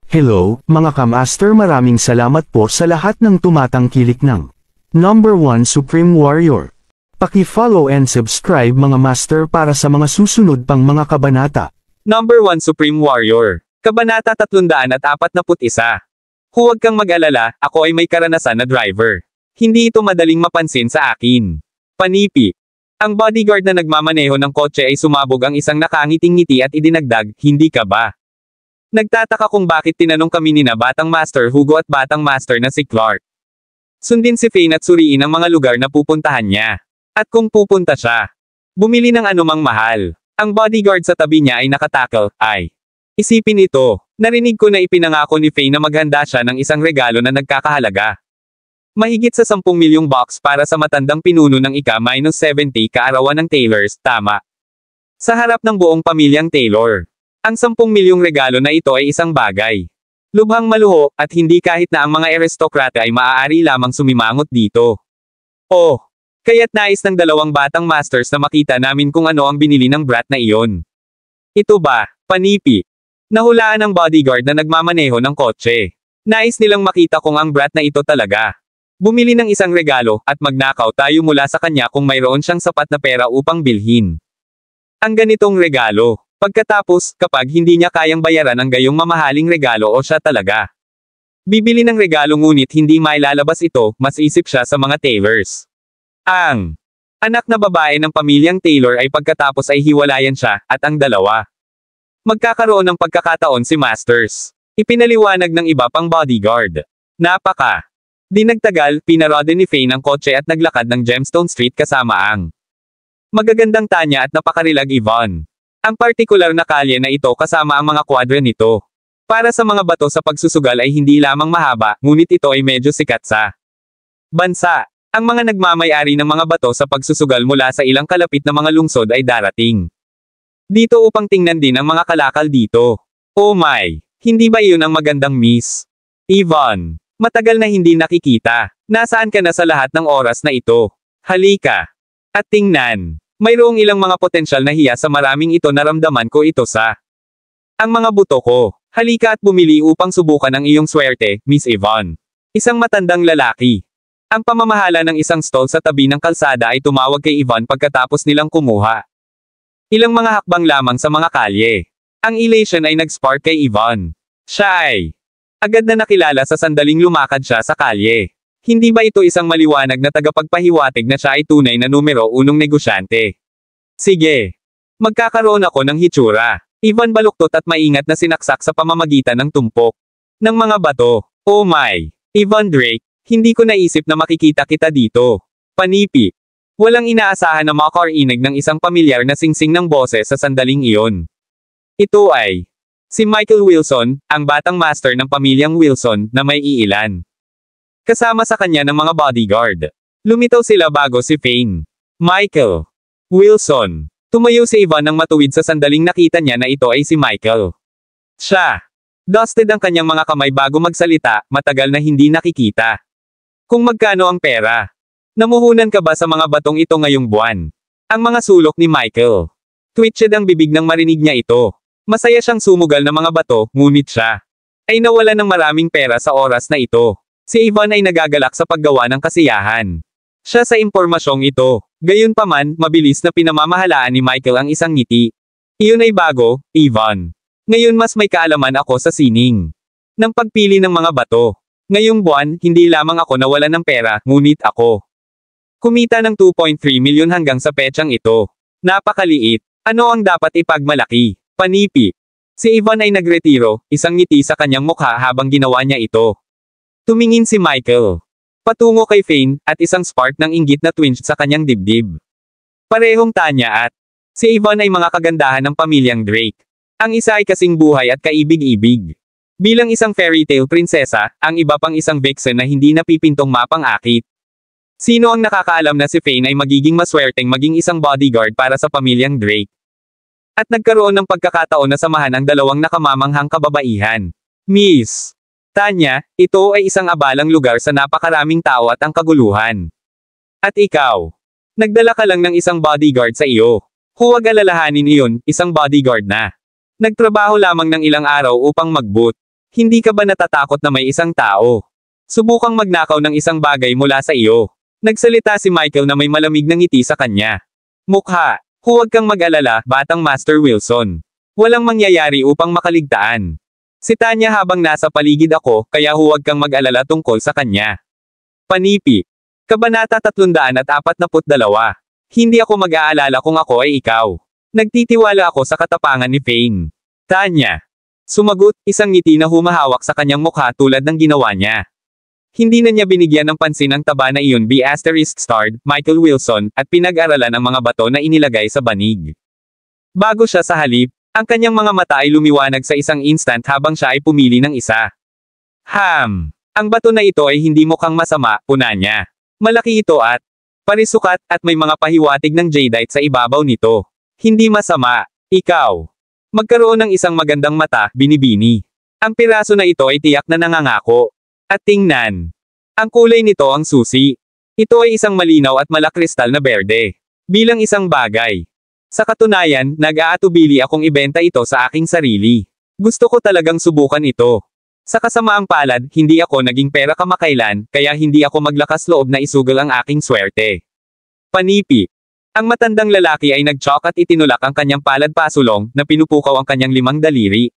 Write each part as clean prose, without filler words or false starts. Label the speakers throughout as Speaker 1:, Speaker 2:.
Speaker 1: Hello, mga kamaster, maraming salamat po sa lahat ng tumatangkilik ng Number 1 Supreme Warrior. Paki-follow and subscribe mga master para sa mga susunod pang mga kabanata.
Speaker 2: Number 1 Supreme Warrior. Kabanata 341. Huwag kang mag-alala, ako ay may karanasan na driver. Hindi ito madaling mapansin sa akin. Panipi. Ang bodyguard na nagmamaneho ng kotse ay sumabog ang isang nakangiting-ngiti at idinagdag, hindi ka ba? Nagtataka kung bakit tinanong kami ni na Batang Master Hugo at Batang Master na si Clark. Sundin si Fane at suriin ang mga lugar na pupuntahan niya. At kung pupunta siya, bumili ng anumang mahal. Ang bodyguard sa tabi niya ay nakatakal, ay. Isipin ito, narinig ko na ipinangako ni Fane na maghanda siya ng isang regalo na nagkakahalaga. Mahigit sa 10 milyong box para sa matandang pinuno ng ika-70 kaarawan ng Taylors, tama. Sa harap ng buong pamilyang Taylor. Ang 10 milyong regalo na ito ay isang bagay. Lubhang maluho, at hindi kahit na ang mga aristokrata ay maaari lamang sumimangot dito. Oh, kaya't nais ng dalawang batang masters na makita namin kung ano ang binili ng brat na iyon. Ito ba, panipi? Nahulaan ng bodyguard na nagmamaneho ng kotse. Nais nilang makita kung ang brat na ito talaga. Bumili ng isang regalo, at magnakaw tayo mula sa kanya kung mayroon siyang sapat na pera upang bilhin. Ang ganitong regalo. Pagkatapos, kapag hindi niya kayang bayaran ang gayong mamahaling regalo o siya talaga bibili ng regalo ngunit hindi mailalabas ito, mas isip siya sa mga Taylors. Ang anak na babae ng pamilyang Taylor ay pagkatapos ay hiwalayan siya, at ang dalawa magkakaroon ng pagkakataon si Masters. Ipinaliwanag ng iba pang bodyguard. Di nagtagal, pinarode ni Fane ang kotse at naglakad ng Gemstone Street kasama ang magagandang Tanya at napakarilag Yvonne. Ang partikular na kalye na ito kasama ang mga kwadra nito. Para sa mga bato sa pagsusugal ay hindi lamang mahaba, ngunit ito ay medyo sikat sa bansa. Ang mga nagmamay-ari ng mga bato sa pagsusugal mula sa ilang kalapit na mga lungsod ay darating dito upang tingnan din ang mga kalakal dito. Oh my! Hindi ba iyon ang magandang Miss Yvonne? Matagal na hindi nakikita. Nasaan ka na sa lahat ng oras na ito? Halika. At tingnan. Mayroong ilang mga potensyal na hiya sa maraming ito, naramdaman ko ito sa ang mga buto ko. Halika at bumili upang subukan ang iyong swerte, Miss Yvonne. Isang matandang lalaki. Ang pamamahala ng isang stall sa tabi ng kalsada ay tumawag kay Yvonne pagkatapos nilang kumuha ilang mga hakbang lamang sa mga kalye. Ang elation ay nag-spark kay Yvonne. Siya ay agad na nakilala sa sandaling lumakad siya sa kalye. Hindi ba ito isang maliwanag na tagapagpahiwatig na siya ay tunay na numero 1 negosyante? Sige. Magkakaroon ako ng hitsura. Yvonne baluktot at maingat na sinaksak sa pamamagitan ng tumpok ng mga bato. Oh my! Yvonne Drake, hindi ko naisip na makikita kita dito. Panipi. Walang inaasahan na makarinig ng isang pamilyar na singsing ng boses sa sandaling iyon. Ito ay si Michael Wilson, ang batang master ng pamilyang Wilson, na may iilan kasama sa kanya ng mga bodyguard. Lumitaw sila bago si Fane. Michael Wilson. Tumayo si Yvonne nang matuwid sa sandaling nakita niya na ito ay si Michael. Siya. Dusted ang kanyang mga kamay bago magsalita, matagal na hindi nakikita. Kung magkano ang pera? Namuhunan ka ba sa mga batong ito ngayong buwan? Ang mga sulok ni Michael. Twitched ang bibig nang marinig niya ito. Masaya siyang sumugal ng mga bato, ngunit siya ay nawala ng maraming pera sa oras na ito. Si Yvonne ay nagagalak sa paggawa ng kasiyahan. Siya sa impormasyong ito. Gayunpaman, mabilis na pinamamahalaan ni Michael ang isang ngiti. Iyon ay bago, Yvonne. Ngayon mas may kaalaman ako sa sining ng pagpili ng mga bato. Ngayong buwan, hindi lamang ako nawalan ng pera, ngunit ako kumita ng 2.3 milyon hanggang sa petsang ito. Napakaliit. Ano ang dapat ipagmalaki? Panipi. Si Yvonne ay nagretiro, isang ngiti sa kanyang mukha habang ginawa niya ito. Tumingin si Michael patungo kay Fane, at isang spark ng inggit na twinge sa kanyang dibdib. Parehong Tanya at si Yvonne ay mga kagandahan ng pamilyang Drake. Ang isa ay kasing buhay at kaibig-ibig. Bilang isang fairy tale prinsesa, ang iba pang isang vixen na hindi napipintong mapang-akit. Sino ang nakakaalam na si Fane ay magiging maswerteng maging isang bodyguard para sa pamilyang Drake? At nagkaroon ng pagkakataon na samahan ang dalawang nakamamanghang kababaihan. Miss Tanya, ito ay isang abalang lugar sa napakaraming tao at ang kaguluhan. At ikaw, nagdala ka lang ng isang bodyguard sa iyo. Huwag alalahanin iyon, isang bodyguard na nagtrabaho lamang ng ilang araw upang mag-boot. Hindi ka ba natatakot na may isang tao? Subukang magnakaw ng isang bagay mula sa iyo. Nagsalita si Michael na may malamig na ngiti sa kanya. Mukha, huwag kang mag-alala, batang Master Wilson. Walang mangyayari upang makaligtaan. Sita niya habang nasa paligid ako, kaya huwag kang mag-alala tungkol sa kanya. Panipi. Kabanata 342. Hindi ako mag-aalala kung ako ay ikaw. Nagtitiwala ako sa katapangan ni Fane. Tanya. Sumagot, isang ngiti na humahawak sa kanyang mukha tulad ng ginawa niya. Hindi na niya binigyan ng pansin ang taba na iyon **starred, Michael Wilson, at pinag-aralan ang mga bato na inilagay sa banig. Bago siya sa halip, ang kanyang mga mata ay lumiwanag sa isang instant habang siya ay pumili ng isa. Ang bato na ito ay hindi mukhang masama, puna niya. Malaki ito at parisukat, at may mga pahiwatig ng jadeite sa ibabaw nito. Hindi masama, ikaw. Magkaroon ng isang magandang mata, binibini. Ang piraso na ito ay tiyak na nangangako. At tingnan. Ang kulay nito ang susi. Ito ay isang malinaw at malakristal na berde. Bilang isang bagay. Sa katunayan, nag-aatubili akong ibenta ito sa aking sarili. Gusto ko talagang subukan ito. Sa kasamaang palad, hindi ako naging pera kamakailan, kaya hindi ako maglakas loob na isugal ang aking swerte. Panipi. Ang matandang lalaki ay nag-chalk at itinulak ang kanyang palad pasulong, na pinupukaw ang kanyang 5 daliri.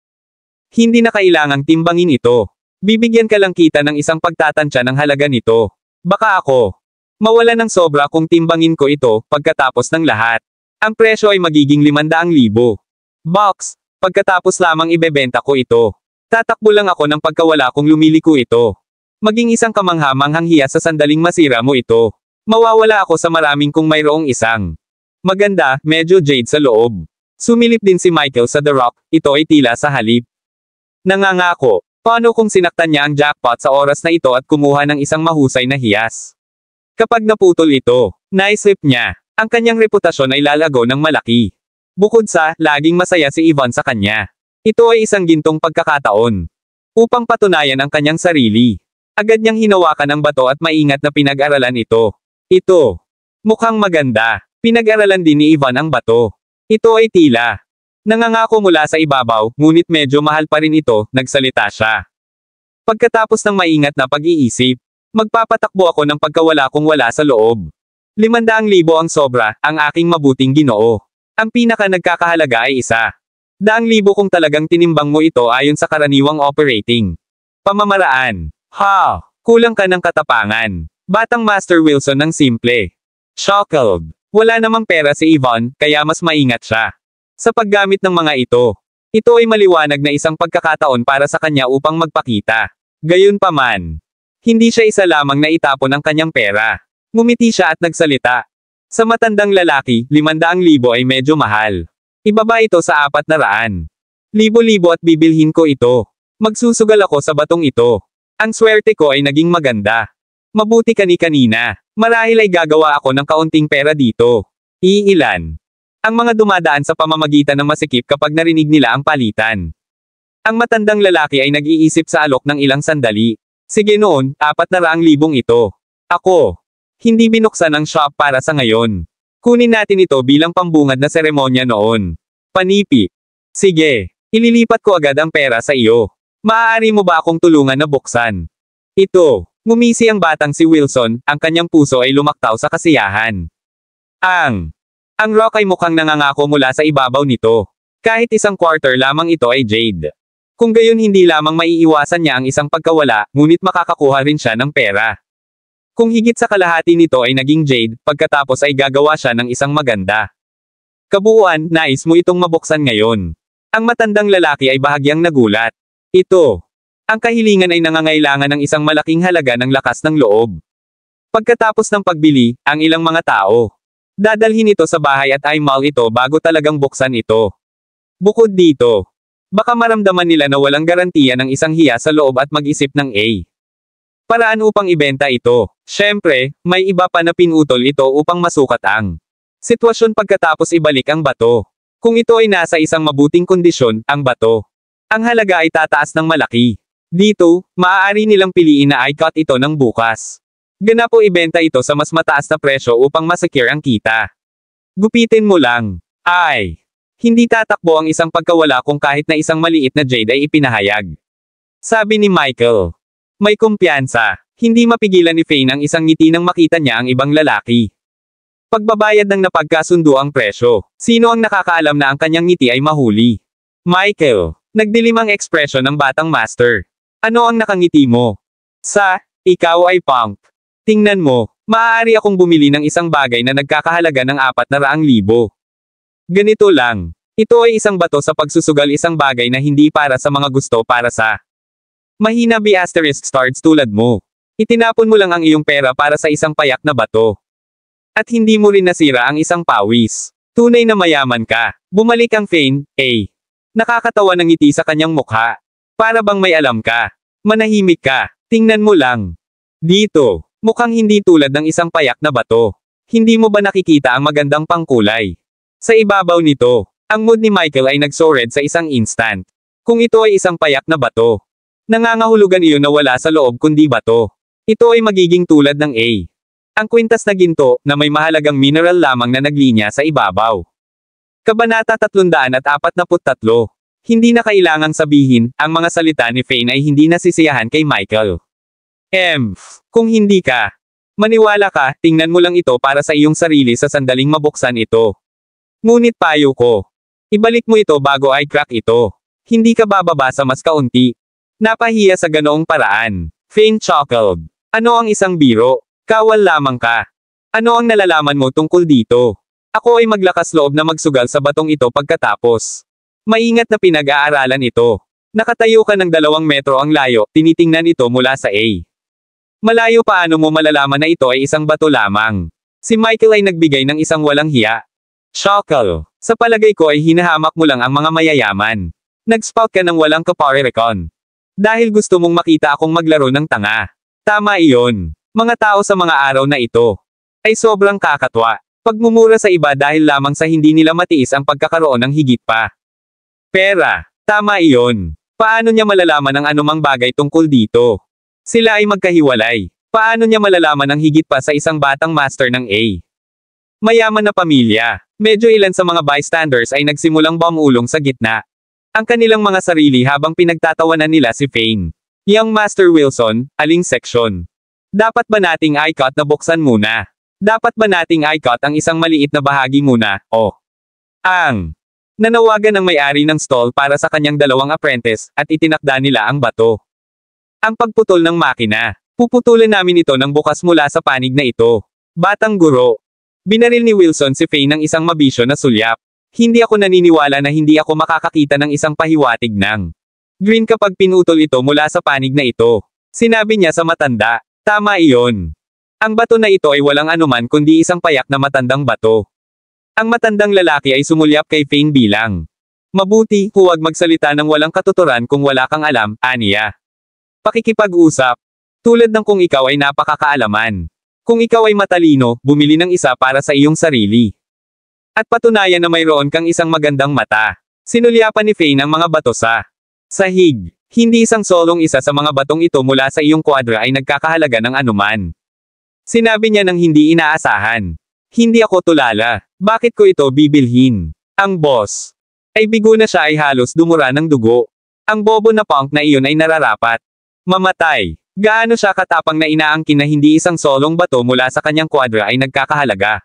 Speaker 2: Hindi na kailangang timbangin ito. Bibigyan ka lang kita ng isang pagtatansya ng halaga nito. Baka ako mawala ng sobra kung timbangin ko ito, pagkatapos ng lahat. Ang presyo ay magiging 500,000 bucks, pagkatapos lamang ibebenta ko ito. Tatakbo lang ako ng pagkawala kung lumiliko ito. Maging isang kamangha-manghang hiya sa sandaling masira mo ito. Mawawala ako sa maraming kung mayroong isang maganda, medyo jade sa loob. Sumilip din si Michael sa The Rock, ito ay tila sa halip. Nangangako. Paano kung sinaktan niya ang jackpot sa oras na ito at kumuha ng isang mahusay na hiyas? Kapag naputol ito, naislip niya, ang kanyang reputasyon ay lalago ng malaki. Bukod sa, laging masaya si Yvonne sa kanya. Ito ay isang gintong pagkakataon. Upang patunayan ang kanyang sarili. Agad niyang hinawakan ang bato at maingat na pinag-aralan ito. Ito. Mukhang maganda. Pinag-aralan din ni Yvonne ang bato. Ito ay tila nangangako mula sa ibabaw, ngunit medyo mahal pa rin ito, nagsalita siya. Pagkatapos ng maingat na pag-iisip, magpapatakbo ako ng pagkawala kung wala sa loob. 500,000 ang sobra, ang aking mabuting Ginoo. Ang pinaka nagkakahalaga ay 100,000 kung talagang tinimbang mo ito ayon sa karaniwang operating pamamaraan. Kulang ka ng katapangan. Batang Master Wilson ng simple. Shackled. Wala namang pera si Yvonne, kaya mas maingat siya sa paggamit ng mga ito. Ito ay maliwanag na isang pagkakataon para sa kanya upang magpakita. Gayunpaman, hindi siya isa lamang na itapon ang kanyang pera. Ngumiti siya at nagsalita. Sa matandang lalaki, 500,000 ay medyo mahal. Ibaba ito sa 400,000. Libo-libo at bibilhin ko ito. Magsusugal ako sa batong ito. Ang swerte ko ay naging maganda. Mabuti kani-kanina. Marahil ay gagawa ako ng kaunting pera dito. Iilan ang mga dumadaan sa pamamagitan ng masikip kapag narinig nila ang palitan. Ang matandang lalaki ay nag-iisip sa alok ng ilang sandali. Sige noon, 400,000 ito. Ako. Hindi binuksan ang shop para sa ngayon. Kunin natin ito bilang pambungad na seremonya noon. Panipi. Sige. Ililipat ko agad ang pera sa iyo. Maaari mo ba akong tulungan na buksan? Ito. Ngumisi ang batang si Wilson, ang kanyang puso ay lumaktaw sa kasiyahan. Ang rock ay mukhang nangangako mula sa ibabaw nito. Kahit 1/4 lamang ito ay jade. Kung gayon hindi lamang maiiwasan niya ang isang pagkawala, ngunit makakakuha rin siya ng pera. Kung higit sa kalahati nito ay naging jade, pagkatapos ay gagawa siya ng isang maganda. Kabuuan, nais mo itong mabuksan ngayon. Ang matandang lalaki ay bahagyang nagulat. Ito. Ang kahilingan ay nangangailangan ng isang malaking halaga ng lakas ng loob. Pagkatapos ng pagbili, ang ilang mga tao dadalhin ito sa bahay at i-mail ito bago talagang buksan ito. Bukod dito, baka maramdaman nila na walang garantiya ng isang hiya sa loob at mag-isip ng paraan upang ibenta ito. Siyempre, may iba pa na pinutol ito upang masukat ang sitwasyon pagkatapos ibalik ang bato. Kung ito ay nasa isang mabuting kondisyon, ang bato, ang halaga ay tataas ng malaki. Dito, maaari nilang piliin na i-cut ito ng bukas. Ganap o ibenta ito sa mas mataas na presyo upang masecure ang kita. Gupitin mo lang. Hindi tatakbo ang isang pagkawala kung kahit na isang maliit na jade ay ipinahayag. Sabi ni Michael. May kumpiyansa. Hindi mapigilan ni Faye ang isang ngiti nang makita niya ang ibang lalaki. Pagbabayad ng napagkasundo ang presyo. Sino ang nakakaalam na ang kanyang ngiti ay mahuli? Michael. Nagdilim ang ekspresyon ng batang master. Ano ang nakangiti mo? Ikaw ay punk. Tingnan mo, maaari akong bumili ng isang bagay na nagkakahalaga ng 400,000. Ganito lang. Ito ay isang bato sa pagsusugal, isang bagay na hindi para sa mga gusto, para sa mahina *** tulad mo. Itinapon mo lang ang iyong pera para sa isang payak na bato. At hindi mo rin nasira ang isang pawis. Tunay na mayaman ka. Bumalik ang Fane, Nakakatawa ng ngiti sa kanyang mukha. Para bang may alam ka. Manahimik ka. Tingnan mo lang. Dito, mukhang hindi tulad ng isang payak na bato. Hindi mo ba nakikita ang magandang pangkulay? Sa ibabaw nito, ang mood ni Michael ay nagsoared sa isang instant. Kung ito ay isang payak na bato, nangangahulugan iyon na wala sa loob kundi bato. Ito ay magiging tulad ng ang kwintas na ginto, na may mahalagang mineral lamang na naglinya sa ibabaw. Kabanata 343. Hindi na kailangang sabihin, ang mga salita ni Fane ay hindi nasisiyahan kay Michael. Kung hindi ka maniwala ka, tingnan mo lang ito para sa iyong sarili sa sandaling mabuksan ito. Ngunit payo ko, ibalik mo ito bago ay crack ito. Hindi ka bababa sa mas kaunti. Napahiya sa ganoong paraan. Fane chuckled. Ano ang isang biro? Kawal lamang ka. Ano ang nalalaman mo tungkol dito? Ako ay maglakas loob na magsugal sa batong ito pagkatapos. Maingat na pinag-aaralan ito. Nakatayo ka ng 2 metro ang layo, tinitingnan ito mula sa malayo. Paano mo malalaman na ito ay isang bato lamang? Si Michael ay nagbigay ng isang walang hiya. Chuckle. Sa palagay ko ay hinahamak mo lang ang mga mayayaman. Nag-spout ka ng walang kaparerekon. Dahil gusto mong makita akong maglaro ng tanga. Tama iyon. Mga tao sa mga araw na ito ay sobrang kakatwa. Pagmumura sa iba dahil lamang sa hindi nila matiis ang pagkakaroon ng higit pa. Pera. Tama iyon. Paano niya malalaman ang anumang bagay tungkol dito? Sila ay magkahiwalay. Paano niya malalaman ang higit pa sa isang batang master ng mayaman na pamilya? Medyo ilan sa mga bystanders ay nagsimulang bumulong sa gitna. Ang kanilang mga sarili habang pinagtatawanan nila si Fane. Young Master Wilson, aling seksyon? Dapat ba nating i-cut na buksan muna? Dapat ba nating i-cut ang isang maliit na bahagi muna, nanawagan ng may-ari ng stall para sa kanyang 2 apprentice, at itinakda nila ang bato. Ang pagputol ng makina. Puputulin namin ito ng bukas mula sa panig na ito. Batang guro. Binaril ni Wilson si Fane ng isang mabisyo na sulyap. Hindi ako naniniwala na hindi ako makakakita ng isang pahiwatig ng green kapag pinutol ito mula sa panig na ito. Sinabi niya sa matanda. Tama iyon. Ang bato na ito ay walang anuman kundi isang payak na matandang bato. Ang matandang lalaki ay sumulyap kay Fane bilang, mabuti, huwag magsalita ng walang katuturan kung wala kang alam, aniya. Pakikipag-usap. Tulad ng kung ikaw ay napakakaalaman. Kung ikaw ay matalino, bumili ng isa para sa iyong sarili. At patunayan na mayroon kang isang magandang mata. Sinulyapan ni Fane ang mga bato sa sahig. Hindi isang solong isa sa mga batong ito mula sa iyong kwadra ay nagkakahalaga ng anuman. Sinabi niya ng hindi inaasahan. Hindi ako tulala. Bakit ko ito bibilhin? Ang boss ay bigo na siya ay halos dumura ng dugo. Ang bobo na punk na iyon ay nararapat mamatay. Gaano siya katapang na inaangkin na hindi isang solong bato mula sa kanyang kwadra ay nagkakahalaga.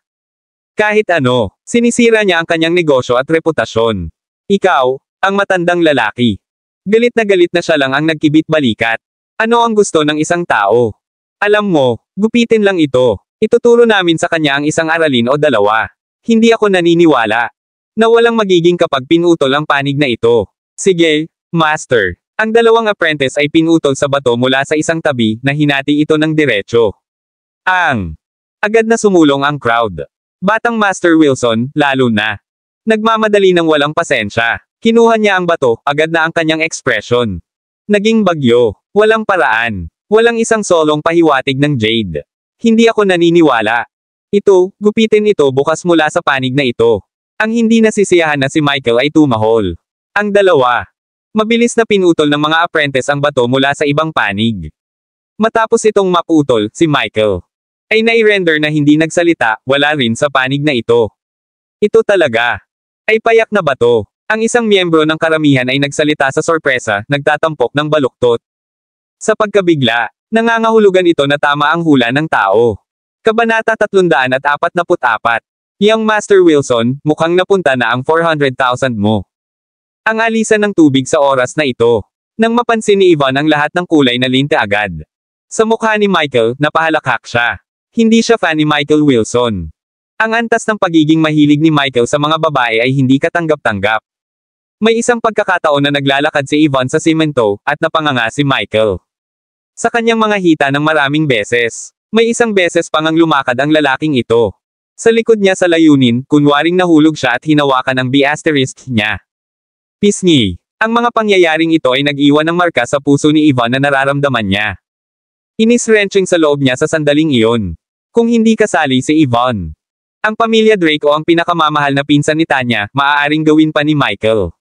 Speaker 2: Kahit ano, sinisira niya ang kanyang negosyo at reputasyon. Ikaw, ang matandang lalaki. Galit na siya lang ang nagkibit balikat. Ano ang gusto ng isang tao? Alam mo, gupitin lang ito. Ituturo namin sa kanya ang isang aralin o 2. Hindi ako naniniwala na walang magiging kapag pinutol ang panig na ito. Sige, Master. Ang 2 apprentice ay pinutol sa bato mula sa isang tabi na hinati ito ng diretso. Agad na sumulong ang crowd. Batang Master Wilson, lalo na. Nagmamadali ng walang pasensya. Kinuha niya ang bato, agad na ang kanyang ekspresyon. Naging bagyo. Walang paraan. Walang isang solong pahiwatig ng jade. Hindi ako naniniwala. Ito, gupitin ito bukas mula sa panig na ito. Ang hindi nasisiyahan na si Michael ay tumahol. Ang 2. Mabilis na pinutol ng mga apprentice ang bato mula sa ibang panig. Matapos itong maputol, si Michael ay nai-render na hindi nagsalita, wala rin sa panig na ito. Ito talaga ay payak na bato. Ang isang miyembro ng karamihan ay nagsalita sa sorpresa, nagtatampok ng baluktot. Sa pagkabigla, nangangahulugan ito na tama ang hula ng tao. Kabanata 344. Young Master Wilson, mukhang napunta na ang 400,000 mo. Ang alisan ng tubig sa oras na ito. Nang mapansin ni Ivan ang lahat ng kulay na linte agad. Sa mukha ni Michael, napahalakhak siya. Hindi siya fan ni Michael Wilson. Ang antas ng pagiging mahilig ni Michael sa mga babae ay hindi katanggap-tanggap. May isang pagkakataon na naglalakad si Ivan sa simento, at napanganga si Michael. Sa kanyang mga hita ng maraming beses. May isang beses pang ang lumakad ang lalaking ito. Sa likod niya sa layunin, kunwaring nahulog siya at hinawakan ang B** niya. Pisngi. Ang mga pangyayaring ito ay nag-iwan ng marka sa puso ni Ivan na nararamdaman niya. Inis-wrenching sa loob niya sa sandaling iyon. Kung hindi kasali si Ivan. Ang pamilya Drake o ang pinakamamahal na pinsan ni Tanya, maaaring gawin pa ni Michael.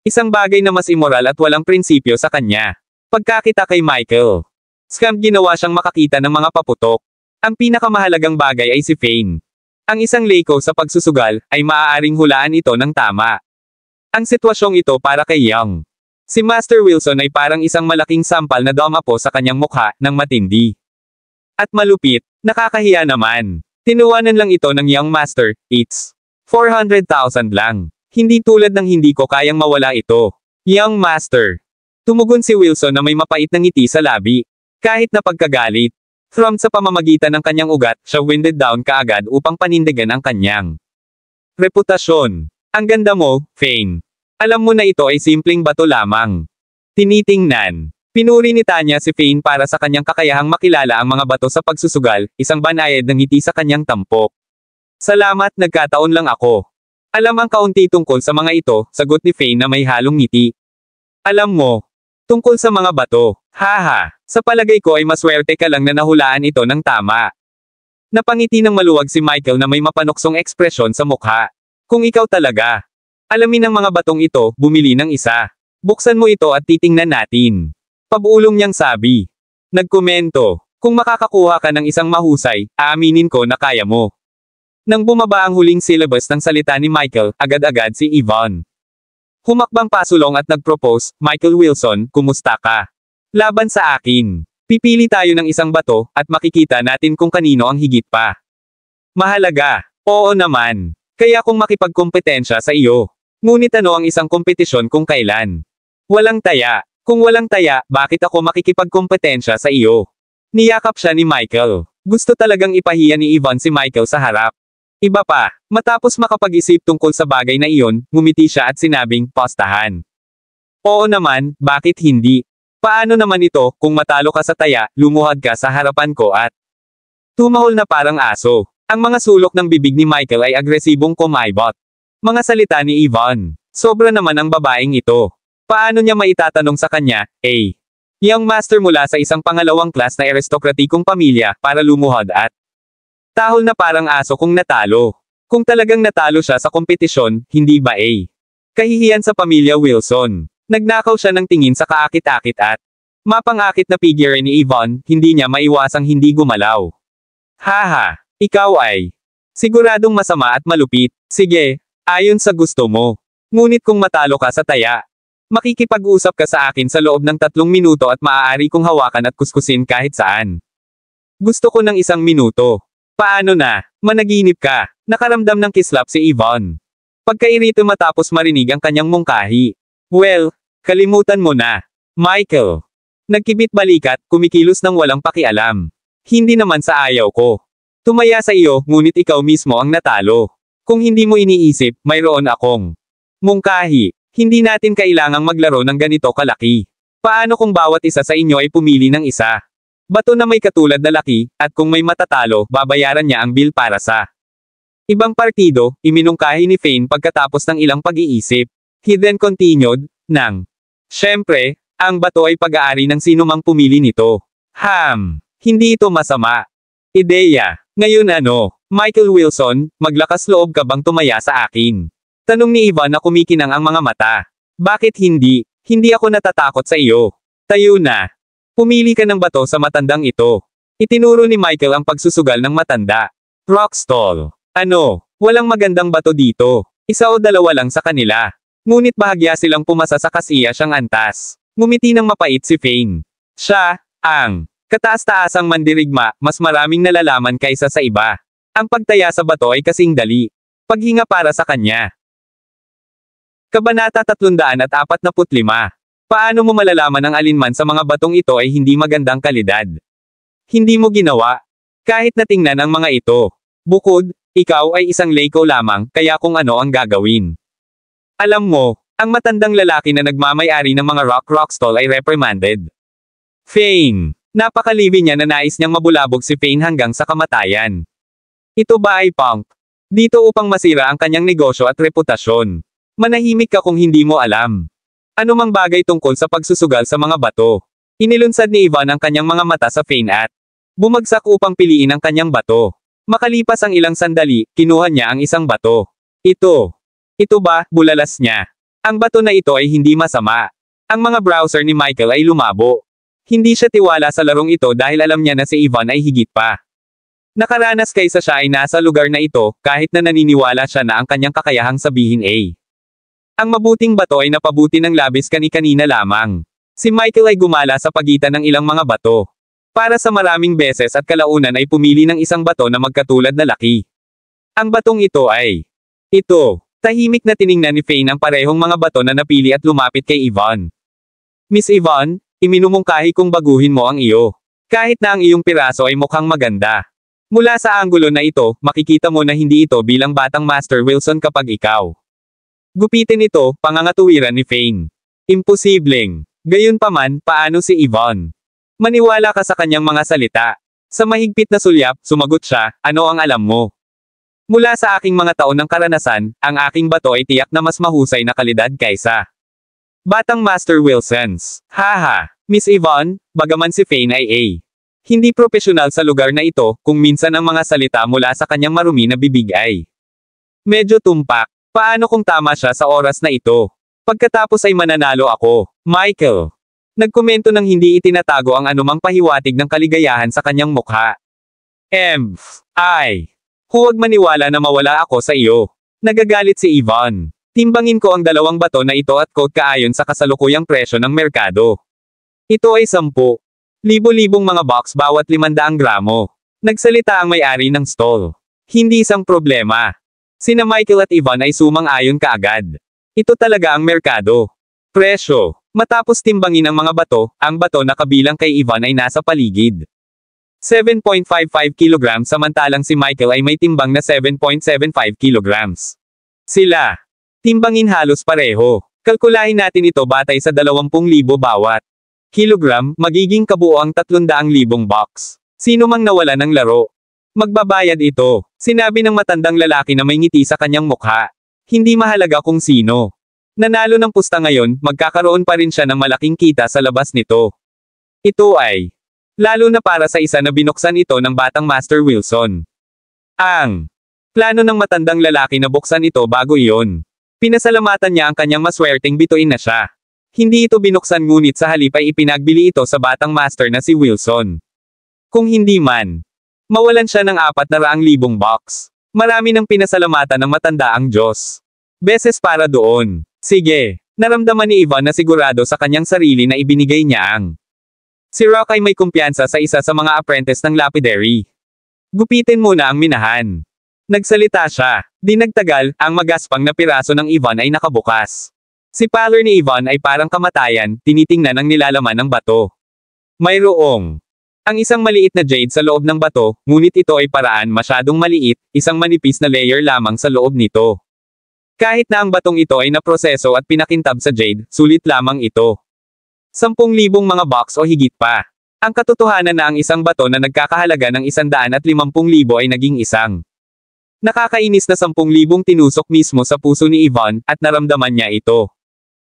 Speaker 2: Isang bagay na mas immoral at walang prinsipyo sa kanya. Pagkakita kay Michael. Scam ginawa siyang makakita ng mga paputok. Ang pinakamahalagang bagay ay si Fane. Ang isang leko sa pagsusugal, ay maaaring hulaan ito ng tama. Ang sitwasyong ito para kay Young. Si Master Wilson ay parang isang malaking sampal na damapo sa kanyang mukha, ng matindi. At malupit, nakakahiya naman. Tinuwanan lang ito ng Young Master, it's 400,000 lang. Hindi tulad ng hindi ko kayang mawala ito. Young Master. Tumugon si Wilson na may mapait na ngiti sa labi. Kahit na pagkagalit. From sa pamamagitan ng kanyang ugat, siya winded down kaagad upang panindigan ang kanyang reputasyon. Ang ganda mo, Fane. Alam mo na ito ay simpleng bato lamang. Tinitingnan. Pinuri ni Tanya si Fane para sa kanyang kakayahang makilala ang mga bato sa pagsusugal, isang banayad ng ngiti sa kanyang tampok. Salamat, nagkataon lang ako. Alam ang kaunti tungkol sa mga ito, sagot ni Fane na may halong ngiti. Alam mo, tungkol sa mga bato, haha, sa palagay ko ay maswerte ka lang na nahulaan ito ng tama. Napangiti ng maluwag si Michael na may mapanuksong ekspresyon sa mukha. Kung ikaw talaga. Alamin ng mga batong ito, bumili ng isa. Buksan mo ito at titingnan natin. Pabuulong niyang sabi. Nagkomento, kung makakakuha ka ng isang mahusay, aaminin ko na kaya mo. Nang bumaba ang huling syllabus ng salita ni Michael, agad-agad si Ivan. Humakbang pasulong at nagpropose, Michael Wilson, kumusta ka? Laban sa akin. Pipili tayo ng isang bato, at makikita natin kung kanino ang higit pa. Mahalaga. Oo naman. Kaya kung makipagkompetensya sa iyo. Ngunit ano ang isang kompetisyon kung kailan? Walang taya. Kung walang taya, bakit ako makikipagkompetensya sa iyo? Niyakap siya ni Michael. Gusto talagang ipahiya ni Ivan si Michael sa harap. Iba pa, matapos makapag-isip tungkol sa bagay na iyon, ngumiti siya at sinabing, postahan. Oo naman, bakit hindi? Paano naman ito, kung matalo ka sa taya, lumuhad ka sa harapan ko at tumahol na parang aso. Ang mga sulok ng bibig ni Michael ay agresibong kumaibot. Mga salita ni Ivan. Sobra naman ang babaeng ito. Paano niya maitatanong sa kanya, Young Master mula sa isang pangalawang klas na aristokratikong pamilya, para lumuhad at tahol na parang aso kung natalo. Kung talagang natalo siya sa kompetisyon, hindi ba kahihiyan sa pamilya Wilson. Nagnakaw siya ng tingin sa kaakit-akit at mapangakit na figure ni Ivan, hindi niya maiwasang hindi gumalaw. Haha, ikaw ay siguradong masama at malupit. Sige, ayon sa gusto mo. Ngunit kung matalo ka sa taya, makikipag-usap ka sa akin sa loob ng 3 minuto at maaari kong hawakan at kuskusin kahit saan. Gusto ko ng 1 minuto. Paano na? Managinip ka. Nakaramdam ng kislap si Ivan. Pagkairito matapos marinig ang kanyang mungkahi. Well, kalimutan mo na. Michael. Nagkibit balikat, kumikilos ng walang pakialam. Hindi naman sa ayaw ko. Tumaya sa iyo, ngunit ikaw mismo ang natalo. Kung hindi mo iniisip, mayroon akong mungkahi. Hindi natin kailangang maglaro ng ganito kalaki. Paano kung bawat isa sa inyo ay pumili ng isa? Bato na may katulad na laki, at kung may matatalo, babayaran niya ang bill para sa ibang partido, iminungkahi ni Fane pagkatapos ng ilang pag-iisip. He then continued, Siyempre, ang bato ay pag-aari ng sino mang pumili nito. Hindi ito masama. Ideya. Ngayon ano, Michael Wilson, maglakas loob ka bang tumaya sa akin? Tanong ni Ivan na kumikinang ang mga mata. Bakit hindi? Hindi ako natatakot sa iyo. Tayo na. Pumili ka ng bato sa matandang ito. Itinuro ni Michael ang pagsusugal ng matanda. Rockstall. Ano? Walang magandang bato dito. 1 o 2 lang sa kanila. Ngunit bahagya silang pumasa sa kasiya siyang antas. Ngumiti ng mapait si Fane. Siya, ang kataas-taasang mandirigma, mas maraming nalalaman kaysa sa iba. Ang pagtaya sa bato ay kasing dali. Paghinga para sa kanya. Kabanata 345. Paano mo malalaman ang alinman sa mga batong ito ay hindi magandang kalidad? Hindi mo ginawa. Kahit natingnan ang mga ito. Bukod, ikaw ay isang layco lamang, kaya kung ano ang gagawin. Alam mo, ang matandang lalaki na nagmamay-ari ng mga rock stall ay reprimanded. Fane. Napakalibi niya na nais niyang mabulabog si Fane hanggang sa kamatayan. Ito ba ay punk? Dito upang masira ang kanyang negosyo at reputasyon. Manahimik ka kung hindi mo alam. Ano mang bagay tungkol sa pagsusugal sa mga bato. Inilunsad ni Ivan ang kanyang mga mata sa Fane at bumagsak upang piliin ang kanyang bato. Makalipas ang ilang sandali, kinuha niya ang isang bato. Ito ba, bulalas niya. Ang bato na ito ay hindi masama. Ang mga browser ni Michael ay lumabo. Hindi siya tiwala sa larong ito dahil alam niya na si Ivan ay higit pa. Nakaranas kaysa siya ay nasa lugar na ito, kahit na naniniwala siya na ang kanyang kakayahang sabihin ay. Ang mabuting bato ay napabuti ng labis kani-kanina lamang. Si Michael ay gumala sa pagitan ng ilang mga bato. Para sa maraming beses at kalaunan ay pumili ng isang bato na magkatulad na laki. Ang batong ito ay. Tahimik na tiningnan ni Fane ang parehong mga bato na napili at lumapit kay Ivan. Miss Ivan, iminumungkahi kong baguhin mo ang iyo. Kahit na ang iyong piraso ay mukhang maganda. Mula sa anggulo na ito, makikita mo na hindi ito bilang batang Master Wilson kapag ikaw. Gupitin ito, pangangatuwiran ni Fane. Imposibleng. Gayunpaman, paano si Ivan? Maniwala ka sa kanyang mga salita. Sa mahigpit na sulyap, sumagot siya, ano ang alam mo? Mula sa aking mga taon ng karanasan, ang aking bato ay tiyak na mas mahusay na kalidad kaysa batang Master Wilsons. Haha, Miss Ivan, bagaman si Fane ay hindi propesyonal sa lugar na ito, kung minsan ang mga salita mula sa kanyang marumi na bibig ay medyo tumpak. Paano kung tama siya sa oras na ito? Pagkatapos ay mananalo ako, Michael. Nagkomento ng hindi itinatago ang anumang pahiwatig ng kaligayahan sa kanyang mukha. Huwag maniwala na mawala ako sa iyo. Nagagalit si Ivan. Timbangin ko ang dalawang bato na ito at quote kaayon sa kasalukuyang presyo ng merkado. Ito ay 10,000 mga box bawat 500 gramo. Nagsalita ang may-ari ng stall. Hindi isang problema. Sina Michael at Ivan ay sumang-ayon kaagad. Ito talaga ang merkado. Presyo. Matapos timbangin ang mga bato, ang bato na kabilang kay Ivan ay nasa paligid 7.55 kg samantalang si Michael ay may timbang na 7.75 kg. Sila. Timbangin halos pareho. Kalkulahin natin ito batay sa 20,000 bawat kilogram, magiging kabuoang 300,000 box. Sino mang nawala ng laro? Magbabayad ito. Sinabi ng matandang lalaki na may ngiti sa kanyang mukha. Hindi mahalaga kung sino. Nanalo ng pusta ngayon, magkakaroon pa rin siya ng malaking kita sa labas nito. Ito ay lalo na para sa isa na binuksan ito ng batang Master Wilson. Ang plano ng matandang lalaki na buksan ito bago iyon. Pinasalamatan niya ang kanyang maswerteng bituin na siya. Hindi ito binuksan ngunit sa halip ay ipinagbili ito sa batang master na si Wilson. Kung hindi man, mawalan siya ng 400,000 box. Marami ng pinasalamatan ng matanda ang Diyos. Beses para doon. Sige, naramdaman ni Ivan na sigurado sa kanyang sarili na ibinigay niya ang si Rock ay may kumpiyansa sa isa sa mga apprentice ng lapidary. Gupitin muna ang minahan. Nagsalita siya. Di nagtagal, ang magaspang na piraso ng Ivan ay nakabukas. Si pallor ni Ivan ay parang kamatayan, tinitingnan ang nilalaman ng bato. Mayroong ang isang maliit na jade sa loob ng bato, ngunit ito ay paraan masyadong maliit, isang manipis na layer lamang sa loob nito. Kahit na ang batong ito ay naproseso at pinakintab sa jade, sulit lamang ito. 10,000 mga box o higit pa. Ang katotohanan na ang isang bato na nagkakahalaga ng 150,000 ay naging isang nakakainis na 10,000 tinusok mismo sa puso ni Ivan, at naramdaman niya ito.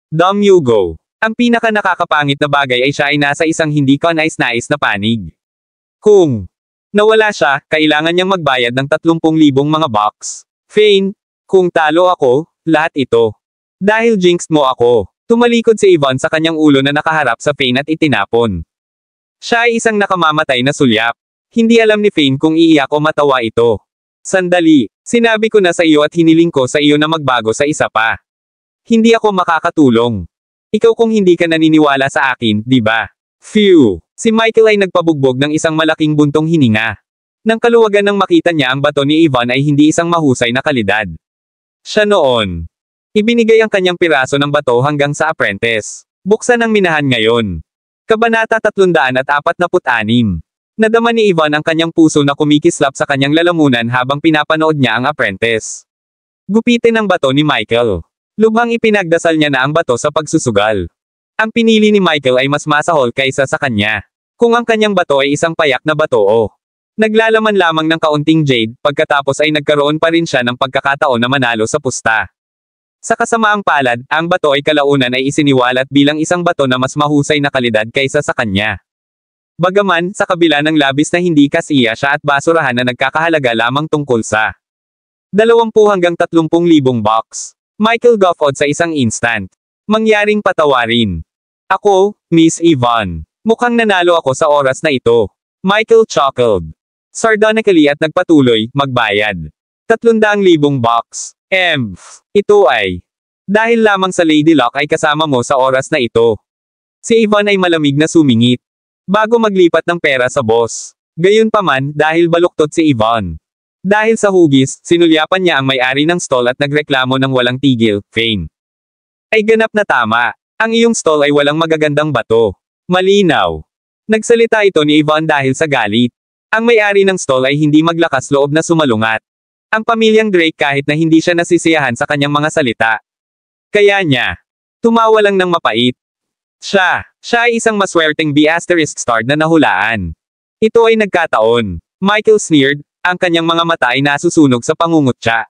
Speaker 2: Dumb you go. Ang pinaka nakakapangit na bagay ay siya ay nasa isang hindi kanais-nais na panig. Kung nawala siya, kailangan niyang magbayad ng 30,000 mga box. Fane, kung talo ako, lahat ito. Dahil jinxed mo ako. Tumalikod si Ivan sa kanyang ulo na nakaharap sa Fane at itinapon. Siya ay isang nakamamatay na sulyap. Hindi alam ni Fane kung iiyak o matawa ito. Sandali, sinabi ko na sa iyo at hiniling ko sa iyo na magbago sa isa pa. Hindi ako makakatulong. Ikaw kung hindi ka naniniwala sa akin, di ba? Phew! Si Michael ay nagpabugbog ng isang malaking buntong hininga. Nang kaluwagan nang makita niya ang bato ni Ivan ay hindi isang mahusay na kalidad. Siya noon. Ibinigay ang kanyang piraso ng bato hanggang sa apprentice. Buksan ang minahan ngayon. Kabanata 346. Nadama ni Ivan ang kanyang puso na kumikislap sa kanyang lalamunan habang pinapanood niya ang apprentice. Gupitin ang bato ni Michael. Lubhang ipinagdasal niya na ang bato sa pagsusugal. Ang pinili ni Michael ay mas masahol kaysa sa kanya. Kung ang kanyang bato ay isang payak na bato o naglalaman lamang ng kaunting jade, pagkatapos ay nagkaroon pa rin siya ng pagkakataon na manalo sa pusta. Sa kasamaang palad, ang bato ay kalaunan ay isiniwalat bilang isang bato na mas mahusay na kalidad kaysa sa kanya. Bagaman, sa kabila ng labis na hindi kasiya siya at basurahan na nagkakahalaga lamang tungkol sa 20 hanggang 30,000 bucks. Michael guffawed sa isang instant. Mangyaring patawarin. Ako, Miss Yvonne. Mukhang nanalo ako sa oras na ito. Michael chuckled. Sardonically at nagpatuloy, magbayad. 300,000 bucks. Ito ay. Dahil lamang sa Lady Luck ay kasama mo sa oras na ito. Si Yvonne ay malamig na sumingit. Bago maglipat ng pera sa boss. Gayunpaman, dahil baluktot si Yvonne. Dahil sa hugis, sinulyapan niya ang may-ari ng stall at nagreklamo ng walang tigil, Fane. Ay ganap na tama. Ang iyong stall ay walang magagandang bato. Malinaw. Nagsalita ito ni Yvonne dahil sa galit. Ang may-ari ng stall ay hindi maglakas loob na sumalungat. Ang pamilyang Drake kahit na hindi siya nasisiyahan sa kanyang mga salita. Kaya niya. Tumawa lang ng mapait. Siya ay isang maswerteng B** star na nahulaan. Ito ay nagkataon. Michael sneered. Ang kanyang mga mata ay nasusunog sa pangungutya.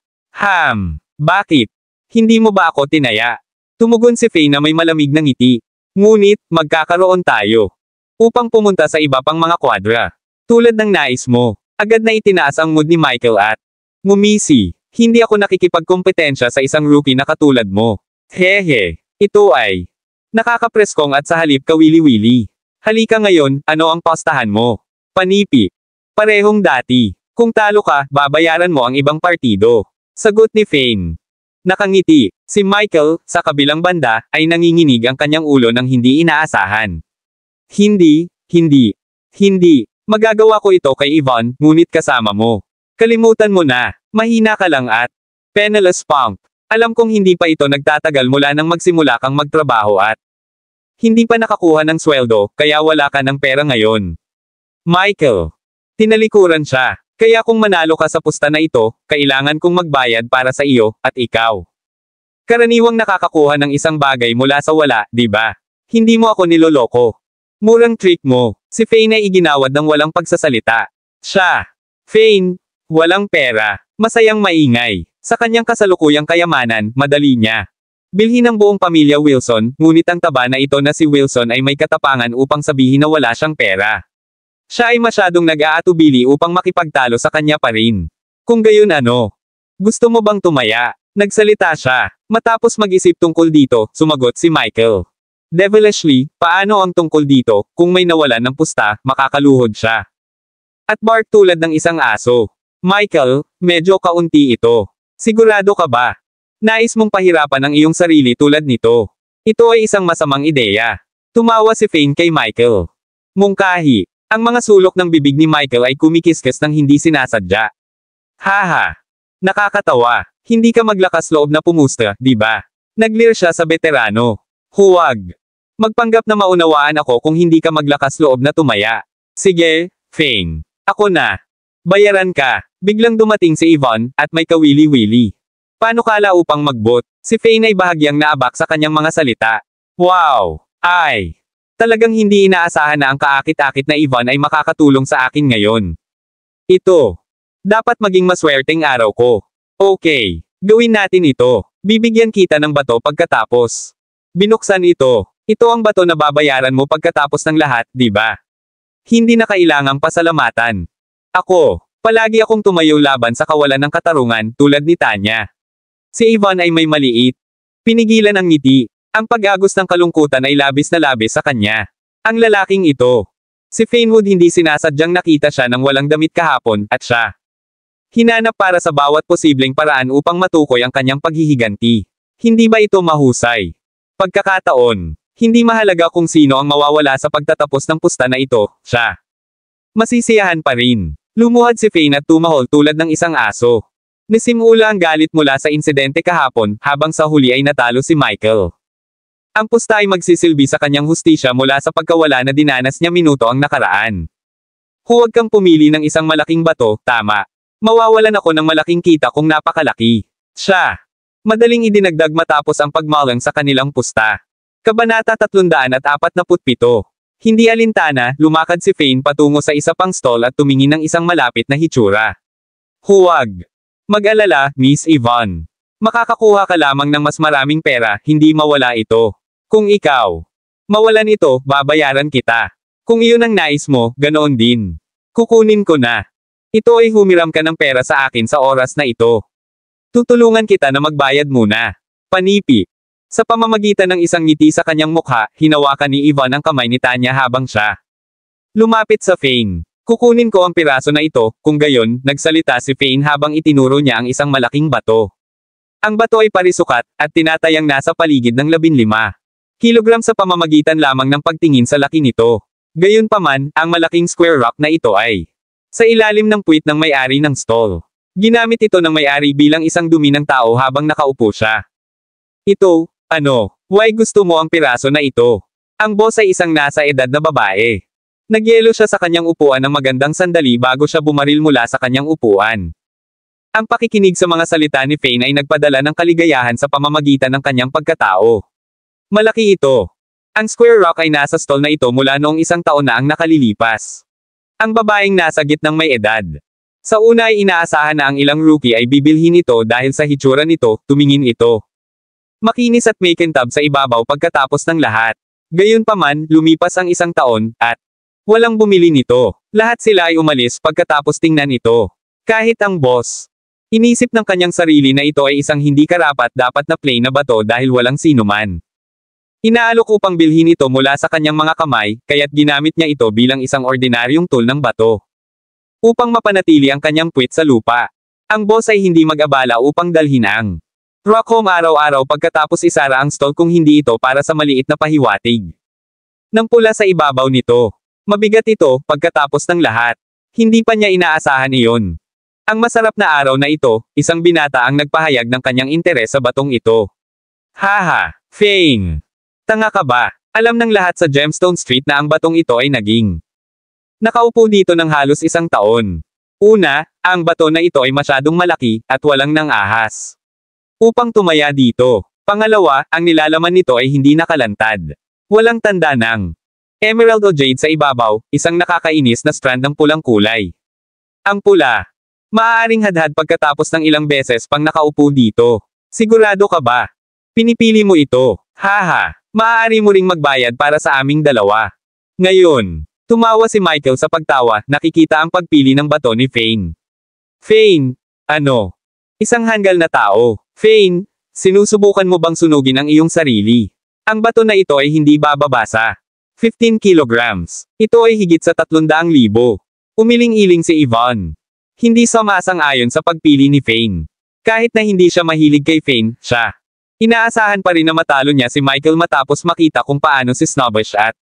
Speaker 2: Bakit? Hindi mo ba ako tinaya? Tumugon si Faye na may malamig na ngiti. Ngunit, magkakaroon tayo. Upang pumunta sa iba pang mga kwadra. Tulad ng nais mo. Agad na itinaas ang mood ni Michael at ngumisi. Hindi ako nakikipagkompetensya sa isang rookie na katulad mo. Hehe. Ito ay nakakapreskong at sa halip kawili-wili. Halika ngayon, ano ang postahan mo? Panipi. Parehong dati. Kung talo ka, babayaran mo ang ibang partido. Sagot ni Fane. Nakangiti. Si Michael, sa kabilang banda, ay nanginginig ang kanyang ulo ng hindi inaasahan. Hindi. Magagawa ko ito kay Yvonne, ngunit kasama mo. Kalimutan mo na. Mahina ka lang at penniless punk. Alam kong hindi pa ito nagtatagal mula nang magsimula kang magtrabaho at hindi pa nakakuha ng sweldo, kaya wala ka ng pera ngayon. Michael. Tinalikuran siya. Kaya kung manalo ka sa pusta na ito, kailangan kong magbayad para sa iyo, at ikaw. Karaniwang nakakakuha ng isang bagay mula sa wala, di ba? Hindi mo ako niloloko. Murang trick mo. Si Fane ay iginawad ng walang pagsasalita. Siya. Fane. Walang pera. Masayang maingay. Sa kanyang kasalukuyang kayamanan, madali niya bilhin ang buong pamilya Wilson, ngunit ang taba na ito na si Wilson ay may katapangan upang sabihin na wala siyang pera. Siya ay masyadong nag-aatubili upang makipagtalo sa kanya pa rin. Kung gayon ano? Gusto mo bang tumaya? Nagsalita siya. Matapos mag-isip tungkol dito, sumagot si Michael. Devilishly, paano ang tungkol dito, kung may nawalan ng pusta, makakaluhod siya. At bark tulad ng isang aso. Michael, medyo kaunti ito. Sigurado ka ba? Nais mong pahirapan ang iyong sarili tulad nito. Ito ay isang masamang ideya. Tumawa si Fane kay Michael. Mungkahi. Ang mga sulok ng bibig ni Michael ay kumikiskis ng hindi sinasadya. Haha. Nakakatawa. Hindi ka maglakas loob na pumusta, di ba? Nagleer siya sa veterano. Huwag. Magpanggap na maunawaan ako kung hindi ka maglakas loob na tumaya. Sige, Fane. Ako na. Bayaran ka. Biglang dumating si Yvonne, at may kawili-wili. Paano kala upang magbot? Si Fane ay bahagyang naabak sa kanyang mga salita. Wow. Ay. Talagang hindi inaasahan na ang kaakit-akit na Yvonne ay makakatulong sa akin ngayon. Ito. Dapat maging maswerteng araw ko. Okay. Gawin natin ito. Bibigyan kita ng bato pagkatapos. Binuksan ito. Ito ang bato na babayaran mo pagkatapos ng lahat, di ba? Hindi na kailangang pasalamatan. Ako. Palagi akong tumayo laban sa kawalan ng katarungan, tulad ni Tanya. Si Yvonne ay may maliit. Pinigilan ang ngiti. Ang pag-agos ng kalungkutan ay labis na labis sa kanya. Ang lalaking ito. Si Fanewood hindi sinasadyang nakita siya ng walang damit kahapon, at siya hinanap para sa bawat posibleng paraan upang matukoy ang kanyang paghihiganti. Hindi ba ito mahusay? Pagkakataon. Hindi mahalaga kung sino ang mawawala sa pagtatapos ng pusta na ito, siya. Masisiyahan pa rin. Lumuhad si Fane at tumahol tulad ng isang aso. Nisimula ang galit mula sa insidente kahapon, habang sa huli ay natalo si Michael. Ang pusta ay magsisilbi sa kanyang hustisya mula sa pagkawala na dinanas niya minuto ang nakaraan. Huwag kang pumili ng isang malaking bato, tama. Mawawalan ako ng malaking kita kung napakalaki. Siya. Madaling idinagdag matapos ang pagmalang sa kanilang pusta. Kabanata 347. Hindi alintana, lumakad si Fane patungo sa isa pang stall at tumingin ng isang malapit na hitsura. Huwag mag-alala, Miss Yvonne. Makakakuha ka lamang ng mas maraming pera, hindi mawala ito. Kung ikaw mawalan ito, babayaran kita. Kung iyon ang nais mo, ganoon din. Kukunin ko na. Ito ay humiram ka ng pera sa akin sa oras na ito. Tutulungan kita na magbayad muna. Panipi. Sa pamamagitan ng isang ngiti sa kanyang mukha, hinawakan ni Yvonne ang kamay ni Tanya habang siya lumapit sa Fane. Kukunin ko ang piraso na ito, kung gayon, nagsalita si Fane habang itinuro niya ang isang malaking bato. Ang bato ay parisukat, at tinatayang nasa paligid ng 15 kilogram sa pamamagitan lamang ng pagtingin sa laki nito. Gayunpaman, ang malaking square rock na ito ay sa ilalim ng puwit ng may-ari ng stall. Ginamit ito ng may-ari bilang isang dumi ng tao habang nakaupo siya. Ito, why gusto mo ang piraso na ito? Ang boss ay isang nasa edad na babae. Nagyelo siya sa kanyang upuan ng magandang sandali bago siya bumaril mula sa kanyang upuan. Ang pakikinig sa mga salita ni Fane ay nagpadala ng kaligayahan sa pamamagitan ng kanyang pagkatao. Malaki ito. Ang square rock ay nasa stall na ito mula noong 1 taon na ang nakalilipas. Ang babaeng nasa gitnang may edad. Sa una ay inaasahan na ang ilang rookie ay bibilhin ito dahil sa hitsura nito, tumingin ito. Makinis at makintab sa ibabaw pagkatapos ng lahat. Gayunpaman, lumipas ang 1 taon, at walang bumili nito. Lahat sila ay umalis pagkatapos tingnan ito. Kahit ang boss. Inisip ng kanyang sarili na ito ay isang hindi karapat dapat na plain na bato dahil walang sinuman. Inaalok upang bilhin ito mula sa kanyang mga kamay, kaya't ginamit niya ito bilang isang ordinaryong tool ng bato. Upang mapanatili ang kanyang puwit sa lupa. Ang boss ay hindi mag-abala upang dalhin ang rock home araw-araw pagkatapos isara ang stall kung hindi ito para sa maliit na pahiwatig. Nang pula sa ibabaw nito. Mabigat ito, pagkatapos ng lahat. Hindi pa niya inaasahan iyon. Ang masarap na araw na ito, isang binata ang nagpahayag ng kanyang interes sa batong ito. Haha, Fane. Tanga ka ba? Alam ng lahat sa Gemstone Street na ang batong ito ay naging nakaupo dito ng halos 1 taon. Una, ang bato na ito ay masyadong malaki, at walang nang ahas upang tumaya dito. Pangalawa, ang nilalaman nito ay hindi nakalantad. Walang tanda ng emerald o jade sa ibabaw, isang nakakainis na strand ng pulang kulay. Ang pula. Maaaring hadhad pagkatapos ng ilang beses pang nakaupo dito. Sigurado ka ba? Pinipili mo ito. Haha, maaari mo ring magbayad para sa aming dalawa. Ngayon, tumawa si Michael sa pagtawa, nakikita ang pagpili ng bato ni Fane. Fane, isang hanggal na tao. Fane, sinusubukan mo bang sunugin ang iyong sarili? Ang bato na ito ay hindi bababasa. 15 kilograms. Ito ay higit sa 300,000. Umiling-iling si Yvonne. Hindi sumasang-ayon sa pagpili ni Fane. Kahit na hindi siya mahilig kay Fane, siya. Inaasahan pa rin na matalo niya si Michael matapos makita kung paano si snobbish at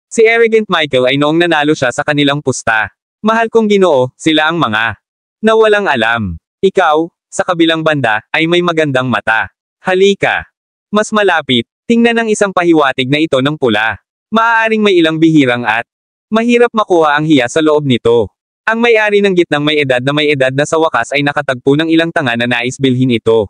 Speaker 2: si arrogant Michael ay noong nanalo siya sa kanilang pusta. Mahal kong Ginoo, sila ang mga na walang alam. Ikaw, sa kabilang banda, ay may magandang mata. Halika. Mas malapit, tingnan ang isang pahiwatig na ito ng pula. Maaaring may ilang bihirang at mahirap makuha ang hiya sa loob nito. Ang may-ari ng gitnang may edad na sa wakas ay nakatagpo ng ilang tanga na nais bilhin ito.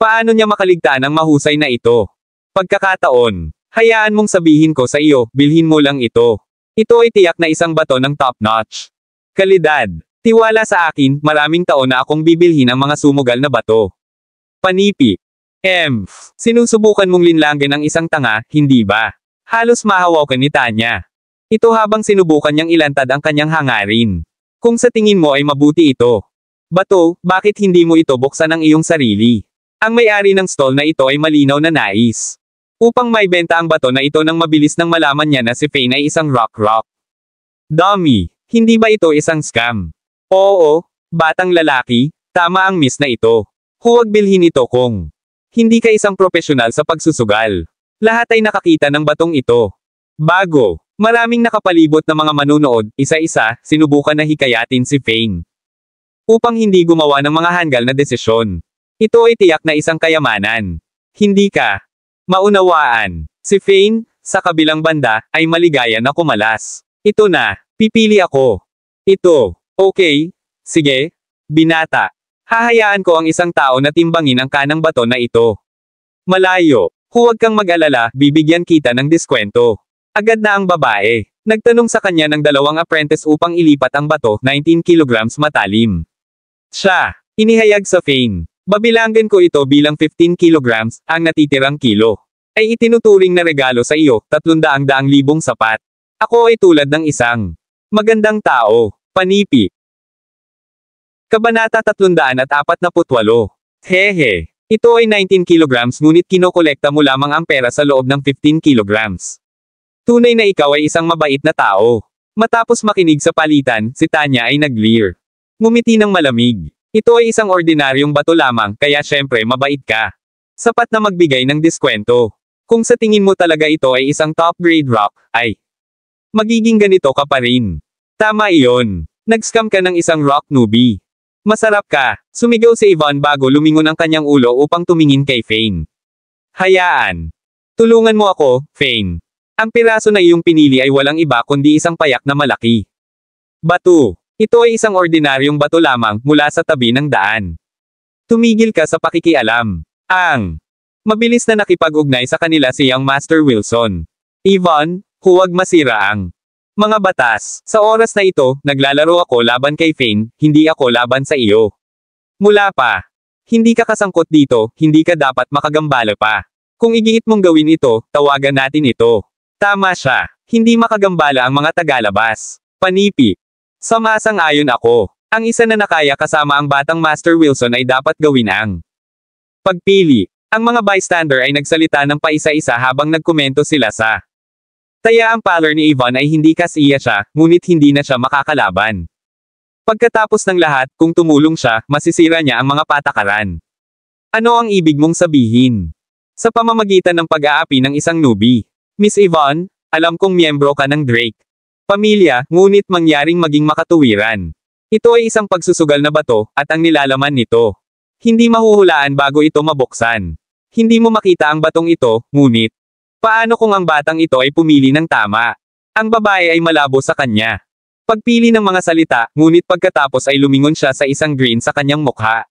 Speaker 2: Paano niya makaligtaan ang mahusay na ito? Pagkakataon. Hayaan mong sabihin ko sa iyo, bilhin mo lang ito. Ito ay tiyak na isang bato ng top-notch kalidad. Tiwala sa akin, maraming taon na akong bibilhin ang mga sumugal na bato. Panipi. Sinusubukan mong linlangin ang isang tanga, hindi ba? Halos mahawaw ka ni Tanya. Ito habang sinubukan niyang ilantad ang kanyang hangarin. Kung sa tingin mo ay mabuti ito. Bato, bakit hindi mo ito buksan ang iyong sarili? Ang may-ari ng stall na ito ay malinaw na nais upang maibenta ang bato na ito nang mabilis nang malaman niya na si Fane ay isang rock. Dummy, hindi ba ito isang scam? Oo, batang lalaki, tama ang miss na ito. Huwag bilhin ito kung Hindi ka isang profesional sa pagsusugal. Lahat ay nakakita ng batong ito. Bago, maraming nakapalibot na mga manunood, isa-isa, sinubukan na hikayatin si Fane. Upang hindi gumawa ng mga hanggal na desisyon. Ito ay tiyak na isang kayamanan. Hindi ka maunawaan. Si Fane, sa kabilang banda, ay maligaya na kumalas. Ito na, pipili ako. Ito, okay, sige, binata. Hahayaan ko ang isang tao na timbangin ang kanang bato na ito. Malayo, huwag kang mag-alala, bibigyan kita ng diskwento. Agad na ang babae. Nagtanong sa kanya ng dalawang apprentice upang ilipat ang bato, 19 kilograms matalim. Siya, inihayag sa Fane. Babilanggan ko ito bilang 15 kilograms, ang natitirang kilo. Ay itinuturing na regalo sa iyo, 300,000 sapat. Ako ay tulad ng isang magandang tao. Panipi. Kabanata 348. Hehe. Ito ay 19 kilograms ngunit kinokolekta mo lamang ang pera sa loob ng 15 kilograms. Tunay na ikaw ay isang mabait na tao. Matapos makinig sa palitan, si Tanya ay nag-leer. Ngumiti ng malamig. Ito ay isang ordinaryong bato lamang, kaya syempre mabait ka. Sapat na magbigay ng diskwento. Kung sa tingin mo talaga ito ay isang top-grade rock, ay magiging ganito ka pa rin. Tama iyon. Nag-scam ka ng isang rock newbie. Masarap ka, sumigaw si Yvonne bago lumingon ang kanyang ulo upang tumingin kay Fane. Hayaan. Tulungan mo ako, Fane. Ang piraso na iyong pinili ay walang iba kundi isang payak na malaki. Bato. Ito ay isang ordinaryong bato lamang mula sa tabi ng daan. Tumigil ka sa pakikialam. Ang mabilis na nakipag-ugnay sa kanila si Young Master Wilson. Yvonne, huwag masira ang mga batas. Sa oras na ito, naglalaro ako laban kay Fane, hindi ako laban sa iyo. Mula pa. Hindi ka kasangkot dito, hindi ka dapat makagambala pa. Kung igihit mong gawin ito, tawagan natin ito. Tama siya. Hindi makagambala ang mga tagalabas. Panipi. Sumasang-ayon ako. Ang isa na nakaya kasama ang batang Master Wilson ay dapat gawin ang pagpili. Ang mga bystander ay nagsalita ng paisa-isa habang nagkomento sila sa taya ang parlor ni Yvonne ay hindi kasiya siya, ngunit hindi na siya makakalaban. Pagkatapos ng lahat, kung tumulong siya, masisira niya ang mga patakaran. Ano ang ibig mong sabihin? Sa pamamagitan ng pag-aapi ng isang newbie. Miss Yvonne, alam kong miyembro ka ng Drake pamilya, ngunit mangyaring maging makatuwiran. Ito ay isang pagsusugal na bato, at ang nilalaman nito. Hindi mahuhulaan bago ito mabuksan. Hindi mo makita ang batong ito, ngunit paano kung ang batang ito ay pumili ng tama? Ang babae ay malabo sa kanya. Pagpili ng mga salita, ngunit pagkatapos ay lumingon siya sa isang grin sa kanyang mukha.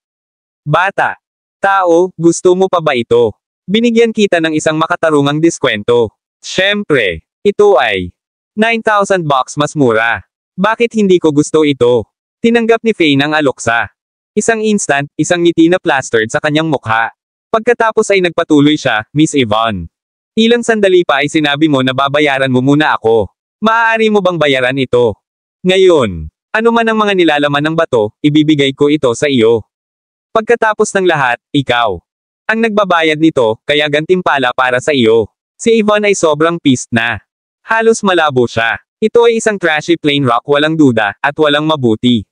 Speaker 2: Bata. Tao, gusto mo pa ba ito? Binigyan kita ng isang makatarungang diskwento. Siyempre, ito ay 9,000 bucks mas mura. Bakit hindi ko gusto ito? Tinanggap ni Fane ang aloksa. Isang instant, isang ngiti na plastered sa kanyang mukha. Pagkatapos ay nagpatuloy siya, Miss Yvonne. Ilang sandali pa ay sinabi mo na babayaran mo muna ako. Maaari mo bang bayaran ito? Ngayon, ano man ang mga nilalaman ng bato, ibibigay ko ito sa iyo. Pagkatapos ng lahat, ikaw ang nagbabayad nito, kaya gantimpala para sa iyo. Si Yvonne ay sobrang pissed na. Halos malabo siya. Ito ay isang trashy plain rock walang duda, at walang mabuti.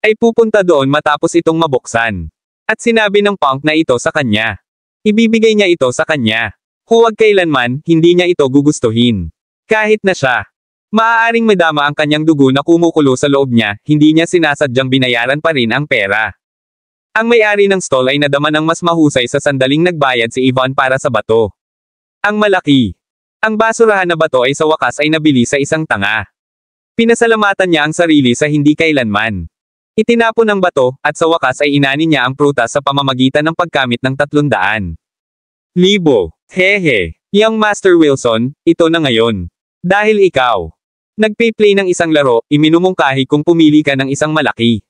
Speaker 2: Ay pupunta doon matapos itong mabuksan. At sinabi ng punk na ito sa kanya. Ibibigay niya ito sa kanya. Huwag kailanman, hindi niya ito gugustuhin. Kahit na siya. Maaaring madama ang kanyang dugo na kumukulo sa loob niya, hindi niya sinasadyang binayaran pa rin ang pera. Ang may-ari ng stall ay nadama ng mas mahusay sa sandaling nagbayad si Yvonne para sa bato. Ang malaki. Ang basurahan na bato ay sa wakas ay nabili sa isang tanga. Pinasalamatan niya ang sarili sa hindi kailanman. Itinapon ang bato, at sa wakas ay inani niya ang prutas sa pamamagitan ng pagkamit ng 300,000. Hehe. Young Master Wilson, ito na ngayon. Dahil ikaw nagpe-play ng isang laro, iminumungkahi kung pumili ka ng isang malaki.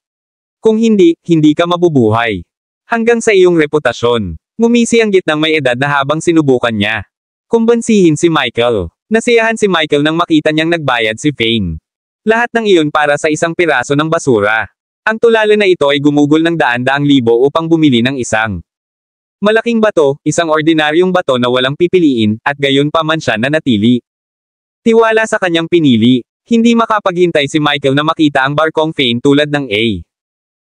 Speaker 2: Kung hindi, hindi ka mabubuhay. Hanggang sa iyong reputasyon. Ngumisi ang gitnang may edad na habang sinubukan niya. Kumbansihin si Michael. Nasiyahan si Michael nang makita niyang nagbayad si Fane. Lahat ng iyon para sa isang piraso ng basura. Ang tulala na ito ay gumugol ng daan-daang libo upang bumili ng isang malaking bato, isang ordinaryong bato na walang pipiliin, at gayon pa man siya nanatili. Tiwala sa kanyang pinili. Hindi makapaghintay si Michael na makita ang barkong Fane tulad ng A.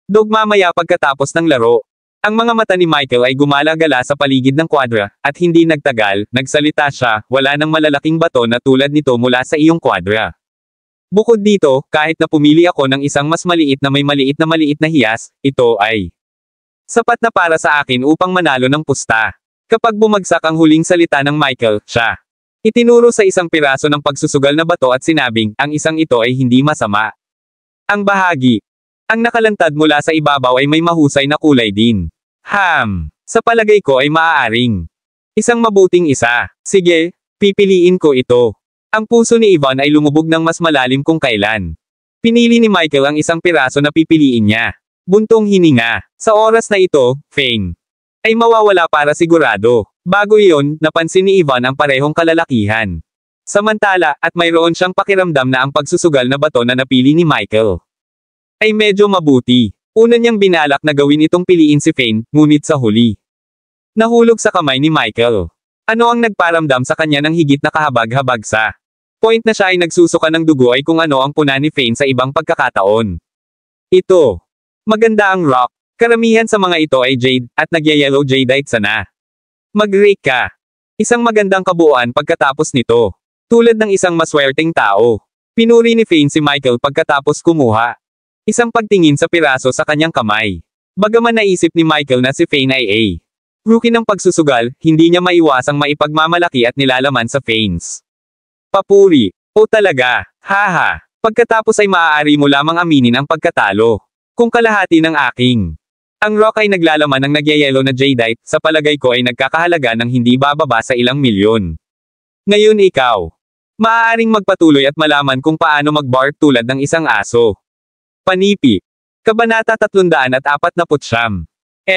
Speaker 2: Dog mamaya pagkatapos ng laro. Ang mga mata ni Michael ay gumala-gala sa paligid ng kwadra, at hindi nagtagal, nagsalita siya, wala nang malalaking bato na tulad nito mula sa iyong kwadra. Bukod dito, kahit na pumili ako ng isang mas maliit na hiyas, ito ay sapat na para sa akin upang manalo ng pusta. Kapag bumagsak ang huling salita ng Michael, siya itinuro sa isang piraso ng pagsusugal na bato at sinabing, ang isang ito ay hindi masama. Ang bahagi ang nakalantad mula sa ibabaw ay may mahusay na kulay din. Sa palagay ko ay maaaring isang mabuting isa. Sige, pipiliin ko ito. Ang puso ni Ivan ay lumubog ng mas malalim kung kailan. Pinili ni Michael ang isang piraso na pipiliin niya. Buntong hininga. Sa oras na ito, Fane ay mawawala para sigurado. Bago iyon, napansin ni Ivan ang parehong kalalakihan. Samantala, at mayroon siyang pakiramdam na ang pagsusugal na bato na napili ni Michael ay medyo mabuti. Una niyang binalak na gawin itong piliin si Fane, ngunit sa huli nahulog sa kamay ni Michael. Ano ang nagparamdam sa kanya ng higit na kahabag-habag sa point na siya ay nagsusuka ng dugo ay kung ano ang puna ni Fane sa ibang pagkakataon. Ito. Maganda ang rock. Karamihan sa mga ito ay jade, at nagyayellow jadeite sana. Mag-rake ka. Isang magandang kabuuan pagkatapos nito. Tulad ng isang maswerteng tao. Pinuri ni Fane si Michael pagkatapos kumuha isang pagtingin sa piraso sa kanyang kamay. Bagaman naisip ni Michael na si Fane ay rookie ng pagsusugal, hindi niya maiwasang maipagmamalaki at nilalaman sa Fanes. Papuri. O talaga, haha. Pagkatapos ay maaari mo lamang aminin ang pagkatalo. Kung kalahati ng aking. Ang rock ay naglalaman ng nagyayelo na jadeite, sa palagay ko ay nagkakahalaga ng hindi bababa sa ilang milyon. Ngayon ikaw. Maaaring magpatuloy at malaman kung paano mag-bark tulad ng isang aso. Panipi. Kabanata 349.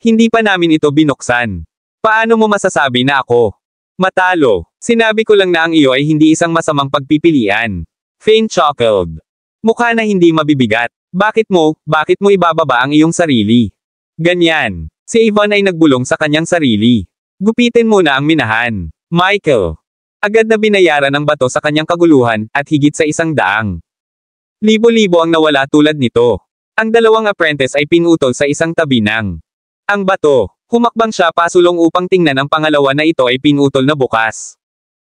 Speaker 2: Hindi pa namin ito binuksan. Paano mo masasabi na ako matalo? Sinabi ko lang na ang iyo ay hindi isang masamang pagpipilian. Fane chuckled. Mukha na hindi mabibigat. Bakit mo ibababa ang iyong sarili? Ganyan. Si Ivan ay nagbulong sa kanyang sarili. Gupitin mo na ang minahan. Michael. Agad na binayaran ng bato sa kanyang kaguluhan, at higit sa 100. Libo-libo ang nawala tulad nito. Ang dalawang apprentice ay pinutol sa isang tabi ng ang bato. Humakbang siya pasulong upang tingnan ang pangalawa na ito ay pinutol na bukas.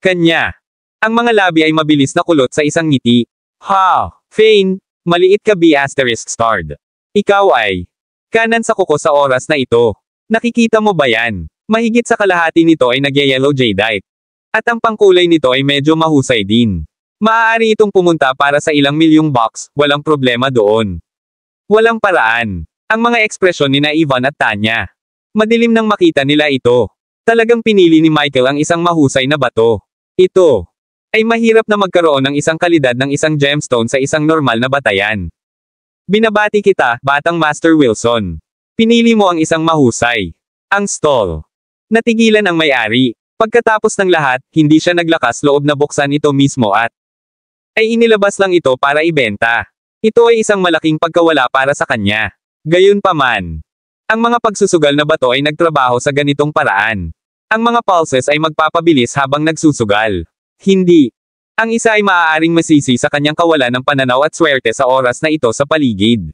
Speaker 2: Kanya. Ang mga labi ay mabilis na kulot sa isang ngiti. Fane, maliit ka ****. Ikaw ay kanan sa kuko sa oras na ito. Nakikita mo ba yan? Mahigit sa kalahati nito ay nagyayellow jadeite. At ang pangkulay nito ay medyo mahusay din. Maaari itong pumunta para sa ilang milyong bucks, walang problema doon. Walang paraan. Ang mga ekspresyon ni Ivan at Tanya. Madilim nang makita nila ito. Talagang pinili ni Michael ang isang mahusay na bato. Ito ay mahirap na magkaroon ng isang kalidad ng isang gemstone sa isang normal na batayan. Binabati kita, Batang Master Wilson. Pinili mo ang isang mahusay. Ang stall. Natigilan ang may-ari. Pagkatapos ng lahat, hindi siya naglakas loob na buksan ito mismo at ay inilabas lang ito para ibenta. Ito ay isang malaking pagkawala para sa kanya. Gayunpaman, ang mga pagsusugal na bato ay nagtrabaho sa ganitong paraan. Ang mga pulses ay magpapabilis habang nagsusugal. Hindi. Ang isa ay maaaring masisi sa kanyang kawalan ng pananaw at swerte sa oras na ito sa paligid.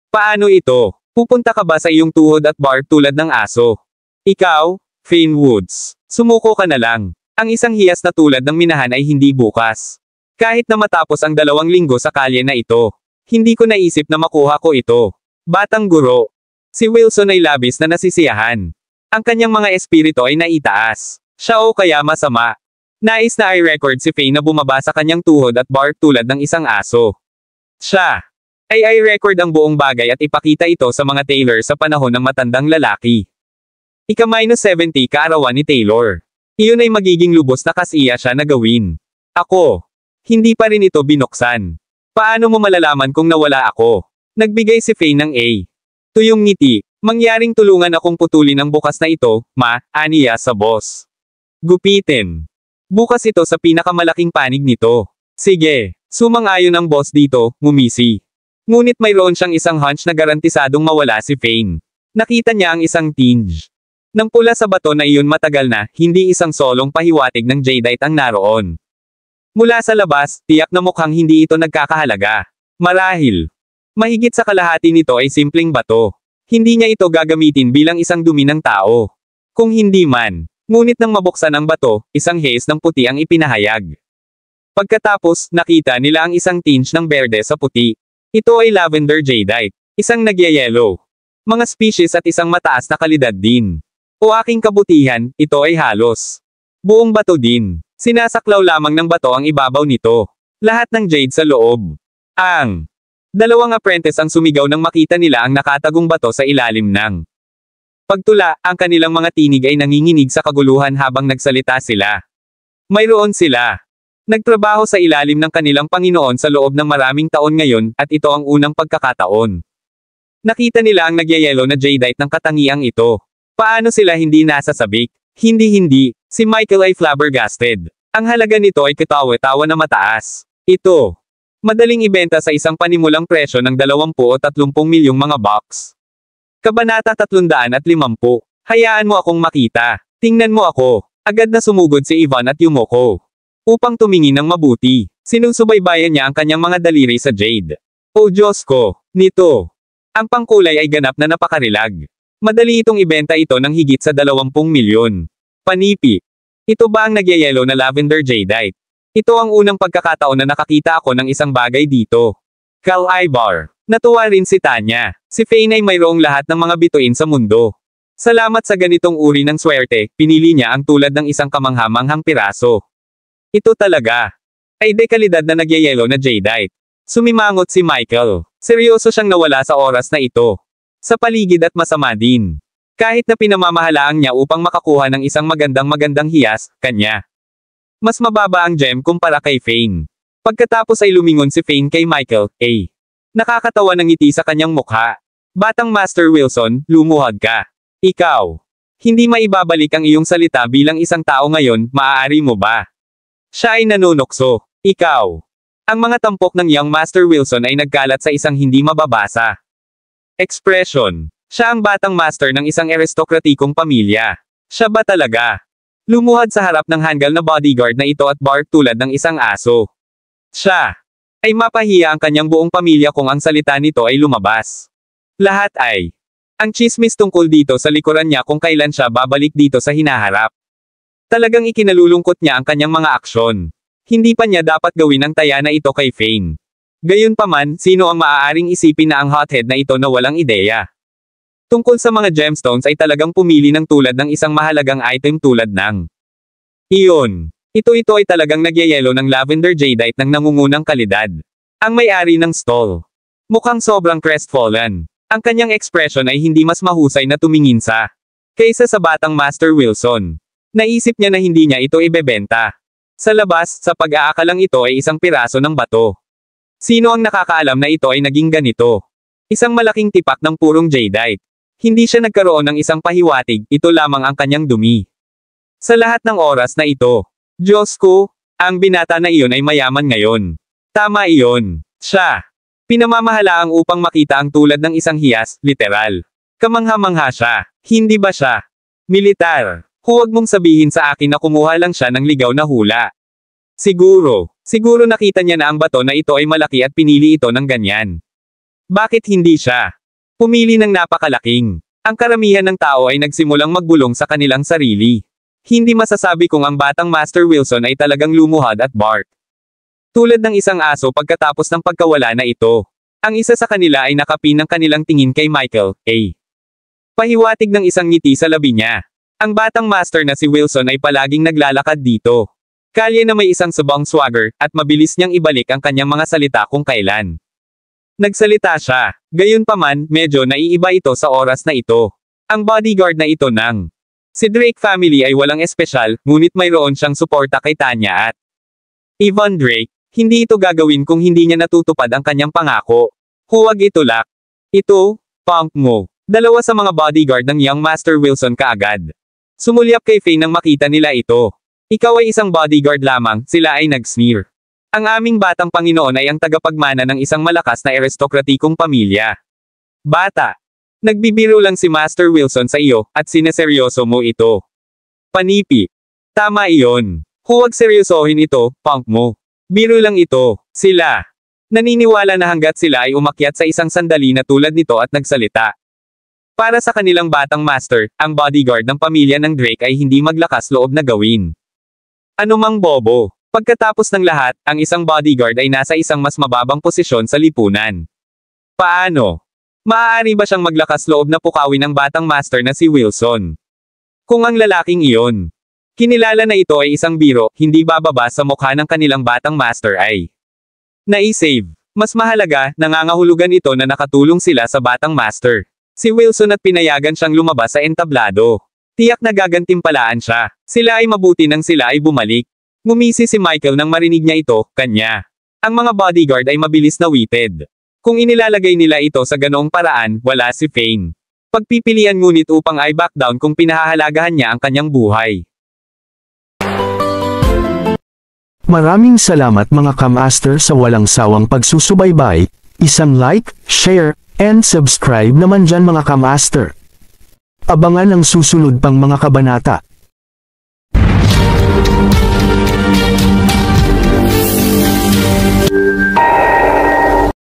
Speaker 2: Paano ito? Pupunta ka ba sa iyong tuhod at bark tulad ng aso? Ikaw, Fane Woods, sumuko ka na lang. Ang isang hiyas na tulad ng minahan ay hindi bukas. Kahit na matapos ang 2 linggo sa kalye na ito, hindi ko naisip na makuha ko ito. Batang guro. Si Wilson ay labis na nasisiyahan. Ang kanyang mga espiritu ay naitaas. Siya o kaya masama. Nais na i-record si Fane na bumaba sa kanyang tuhod at bark tulad ng isang aso. Siya ay i-record ang buong bagay at ipakita ito sa mga tailor sa panahon ng matandang lalaki. Ika-70 kaarawan ni Taylor. Iyon ay magiging lubos na kasiya siya na gawin. Ako. Hindi pa rin ito binuksan. Paano mo malalaman kung nawala ako? Nagbigay si Fane ng A. Tuyong ngiti. Mangyaring tulungan akong putulin ang bukas na ito, aniya sa boss. Gupitin. Bukas ito sa pinakamalaking panig nito. Sige. Sumang-ayon ang boss dito, ngumisi. Ngunit mayroon siyang isang hunch na garantisadong mawala si Fane. Nakita niya ang isang tinge ng pula sa bato na iyon matagal na, hindi isang solong pahiwatig ng jadeite ang naroon. Mula sa labas, tiyak na mukhang hindi ito nagkakahalaga. Marahil. Mahigit sa kalahati nito ay simpleng bato. Hindi niya ito gagamitin bilang isang dumi ng tao. Kung hindi man, ngunit nang mabuksan ang bato, isang haze ng puti ang ipinahayag. Pagkatapos, nakita nila ang isang tinge ng berde sa puti. Ito ay lavender jadeite, isang nagyayelo. Mga species at isang mataas na kalidad din. O aking kabutihan, ito ay halos buong bato din. Sinasaklaw lamang ng bato ang ibabaw nito. Lahat ng jade sa loob. Ang dalawang apprentice ang sumigaw nang makita nila ang nakatagong bato sa ilalim ng pagtula. Ang kanilang mga tinig ay nanginginig sa kaguluhan habang nagsalita sila. Mayroon sila. Nagtrabaho sa ilalim ng kanilang Panginoon sa loob ng maraming taon ngayon, at ito ang unang pagkakataon. Nakita nila ang nagyayelo na jadeite ng katangiang ito. Paano sila hindi nasasabik? Hindi. Si Michael ay flabbergasted. Ang halaga nito ay katawa-tawa na mataas. Ito. Madaling ibenta sa isang panimulang presyo ng 20 o 30 milyong mga box. Kabanata 350. Hayaan mo akong makita. Tingnan mo ako. Agad na sumugod si Ivan at Yumoko. Upang tumingin ng mabuti, sinusubaybayan niya ang kanyang mga daliri sa jade. O Diyos ko, nito. Ang pangkulay ay ganap na napakarilag. Madali itong ibenta ito ng higit sa 20 milyon. Panipi. Ito ba ang nagyayelo na lavender jadeite? Ito ang unang pagkakataon na nakakita ako ng isang bagay dito. Cal Ibar. Natuwa rin si Tanya. Si Fane ay mayroong lahat ng mga bituin sa mundo. Salamat sa ganitong uri ng swerte, pinili niya ang tulad ng isang kamanghamanghang piraso. Ito talaga ay dekalidad na nagyayelo na jadeite. Sumimangot si Michael. Seryoso siyang nawala sa oras na ito. Sa paligid at masama din. Kahit na pinamamahalaang niya upang makakuha ng isang magandang hiyas, kanya. Mas mababa ang gem kumpara kay Fane. Pagkatapos ay lumingon si Fane kay Michael, nakakatawa ng ngiti sa kanyang mukha. Batang Master Wilson, lumuhad ka. Ikaw. Hindi maibabalik ang iyong salita bilang isang tao ngayon, maaari mo ba? Siya ay nanunokso. Ikaw. Ang mga tampok ng young Master Wilson ay nagkalat sa isang hindi mababasa expression. Siya ang batang master ng isang aristokratikong pamilya. Siya ba talaga? Lumuhad sa harap ng hanggal na bodyguard na ito at bark tulad ng isang aso. Siya ay mapahiya ang kanyang buong pamilya kung ang salita nito ay lumabas. Lahat ay ang chismis tungkol dito sa likuran niya kung kailan siya babalik dito sa hinaharap. Talagang ikinalulungkot niya ang kanyang mga aksyon. Hindi pa niya dapat gawin ang taya na ito kay Fane. Gayunpaman, sino ang maaaring isipin na ang hothead na ito na walang ideya? Tungkol sa mga gemstones ay talagang pumili ng tulad ng isang mahalagang item tulad ng iyon. Ito ay talagang nagyayelo ng lavender jadeite ng nangungunang kalidad. Ang may-ari ng stall. Mukhang sobrang crestfallen. Ang kanyang expression ay hindi mas mahusay na tumingin sa kaysa sa batang Master Wilson. Naisip niya na hindi niya ito ibebenta. Sa labas, sa pag-aakalang ito ay isang piraso ng bato. Sino ang nakakaalam na ito ay naging ganito? Isang malaking tipak ng purong jadeite. Hindi siya nagkaroon ng isang pahiwatig, ito lamang ang kanyang dumi. Sa lahat ng oras na ito, Diyos ko, ang binata na iyon ay mayaman ngayon. Tama iyon. Siya. Pinamamahalaang upang makita ang tulad ng isang hiyas, literal. Kamangha-mangha siya. Hindi ba siya militar? Huwag mong sabihin sa akin na kumuha lang siya ng ligaw na hula. Siguro nakita niya na ang bato na ito ay malaki at pinili ito ng ganyan. Bakit hindi siya pumili ng napakalaking? Ang karamihan ng tao ay nagsimulang magbulong sa kanilang sarili. Hindi masasabi kung ang batang Master Wilson ay talagang lumuhad at bark. Tulad ng isang aso pagkatapos ng pagkawala na ito. Ang isa sa kanila ay nakapin ng kanilang tingin kay Michael, pahiwatig ng isang ngiti sa labi niya. Ang batang master na si Wilson ay palaging naglalakad dito. Kalye na may isang sabong swagger, at mabilis niyang ibalik ang kanyang mga salita kung kailan nagsalita siya. Gayunpaman, medyo naiiba ito sa oras na ito. Ang bodyguard na ito ng si Drake family ay walang espesyal, ngunit mayroon siyang suporta kay Tanya at Ivan Drake. Hindi ito gagawin kung hindi niya natutupad ang kanyang pangako. Huwag itulak. Ito, punk mo. Dalawa sa mga bodyguard ng young Master Wilson kaagad. Sumulyap kay Fane nang makita nila ito. Ikaw ay isang bodyguard lamang, sila ay nag-sneer. Ang aming batang Panginoon ay ang tagapagmana ng isang malakas na aristokratikong pamilya. Bata. Nagbibiro lang si Master Wilson sa iyo, at sineseryoso mo ito. Panipi. Tama iyon. Huwag seryosohin ito, punk mo. Biro lang ito. Sila. Naniniwala na hanggat sila ay umakyat sa isang sandali na tulad nito at nagsalita. Para sa kanilang batang master, ang bodyguard ng pamilya ng Drake ay hindi maglakas loob na gawin anumang bobo. Pagkatapos ng lahat, ang isang bodyguard ay nasa isang mas mababang posisyon sa lipunan. Paano? Maaari ba siyang maglakas loob na pukawin ang batang master na si Wilson? Kung ang lalaking iyon, kinilala na ito ay isang biro, hindi bababa sa mukha ng kanilang batang master ay naisave. Mas mahalaga, nangangahulugan ito na nakatulong sila sa batang master si Wilson at pinayagan siyang lumabas sa entablado. Tiyak na gagantimpalaan siya. Sila ay mabuti nang sila ay bumalik. Ngumisi si Michael nang marinig niya ito, kanya. Ang mga bodyguard ay mabilis na witted. Kung inilalagay nila ito sa ganoong paraan, wala si Fane. Pagpipilian ngunit upang ay back down kung pinahahalagahan niya ang kanyang buhay.
Speaker 1: Maraming salamat mga kamaster sa walang sawang pagsusubaybay, isang like, share, and subscribe naman dyan mga kamaster. Abangan ang susunod pang mga kabanata.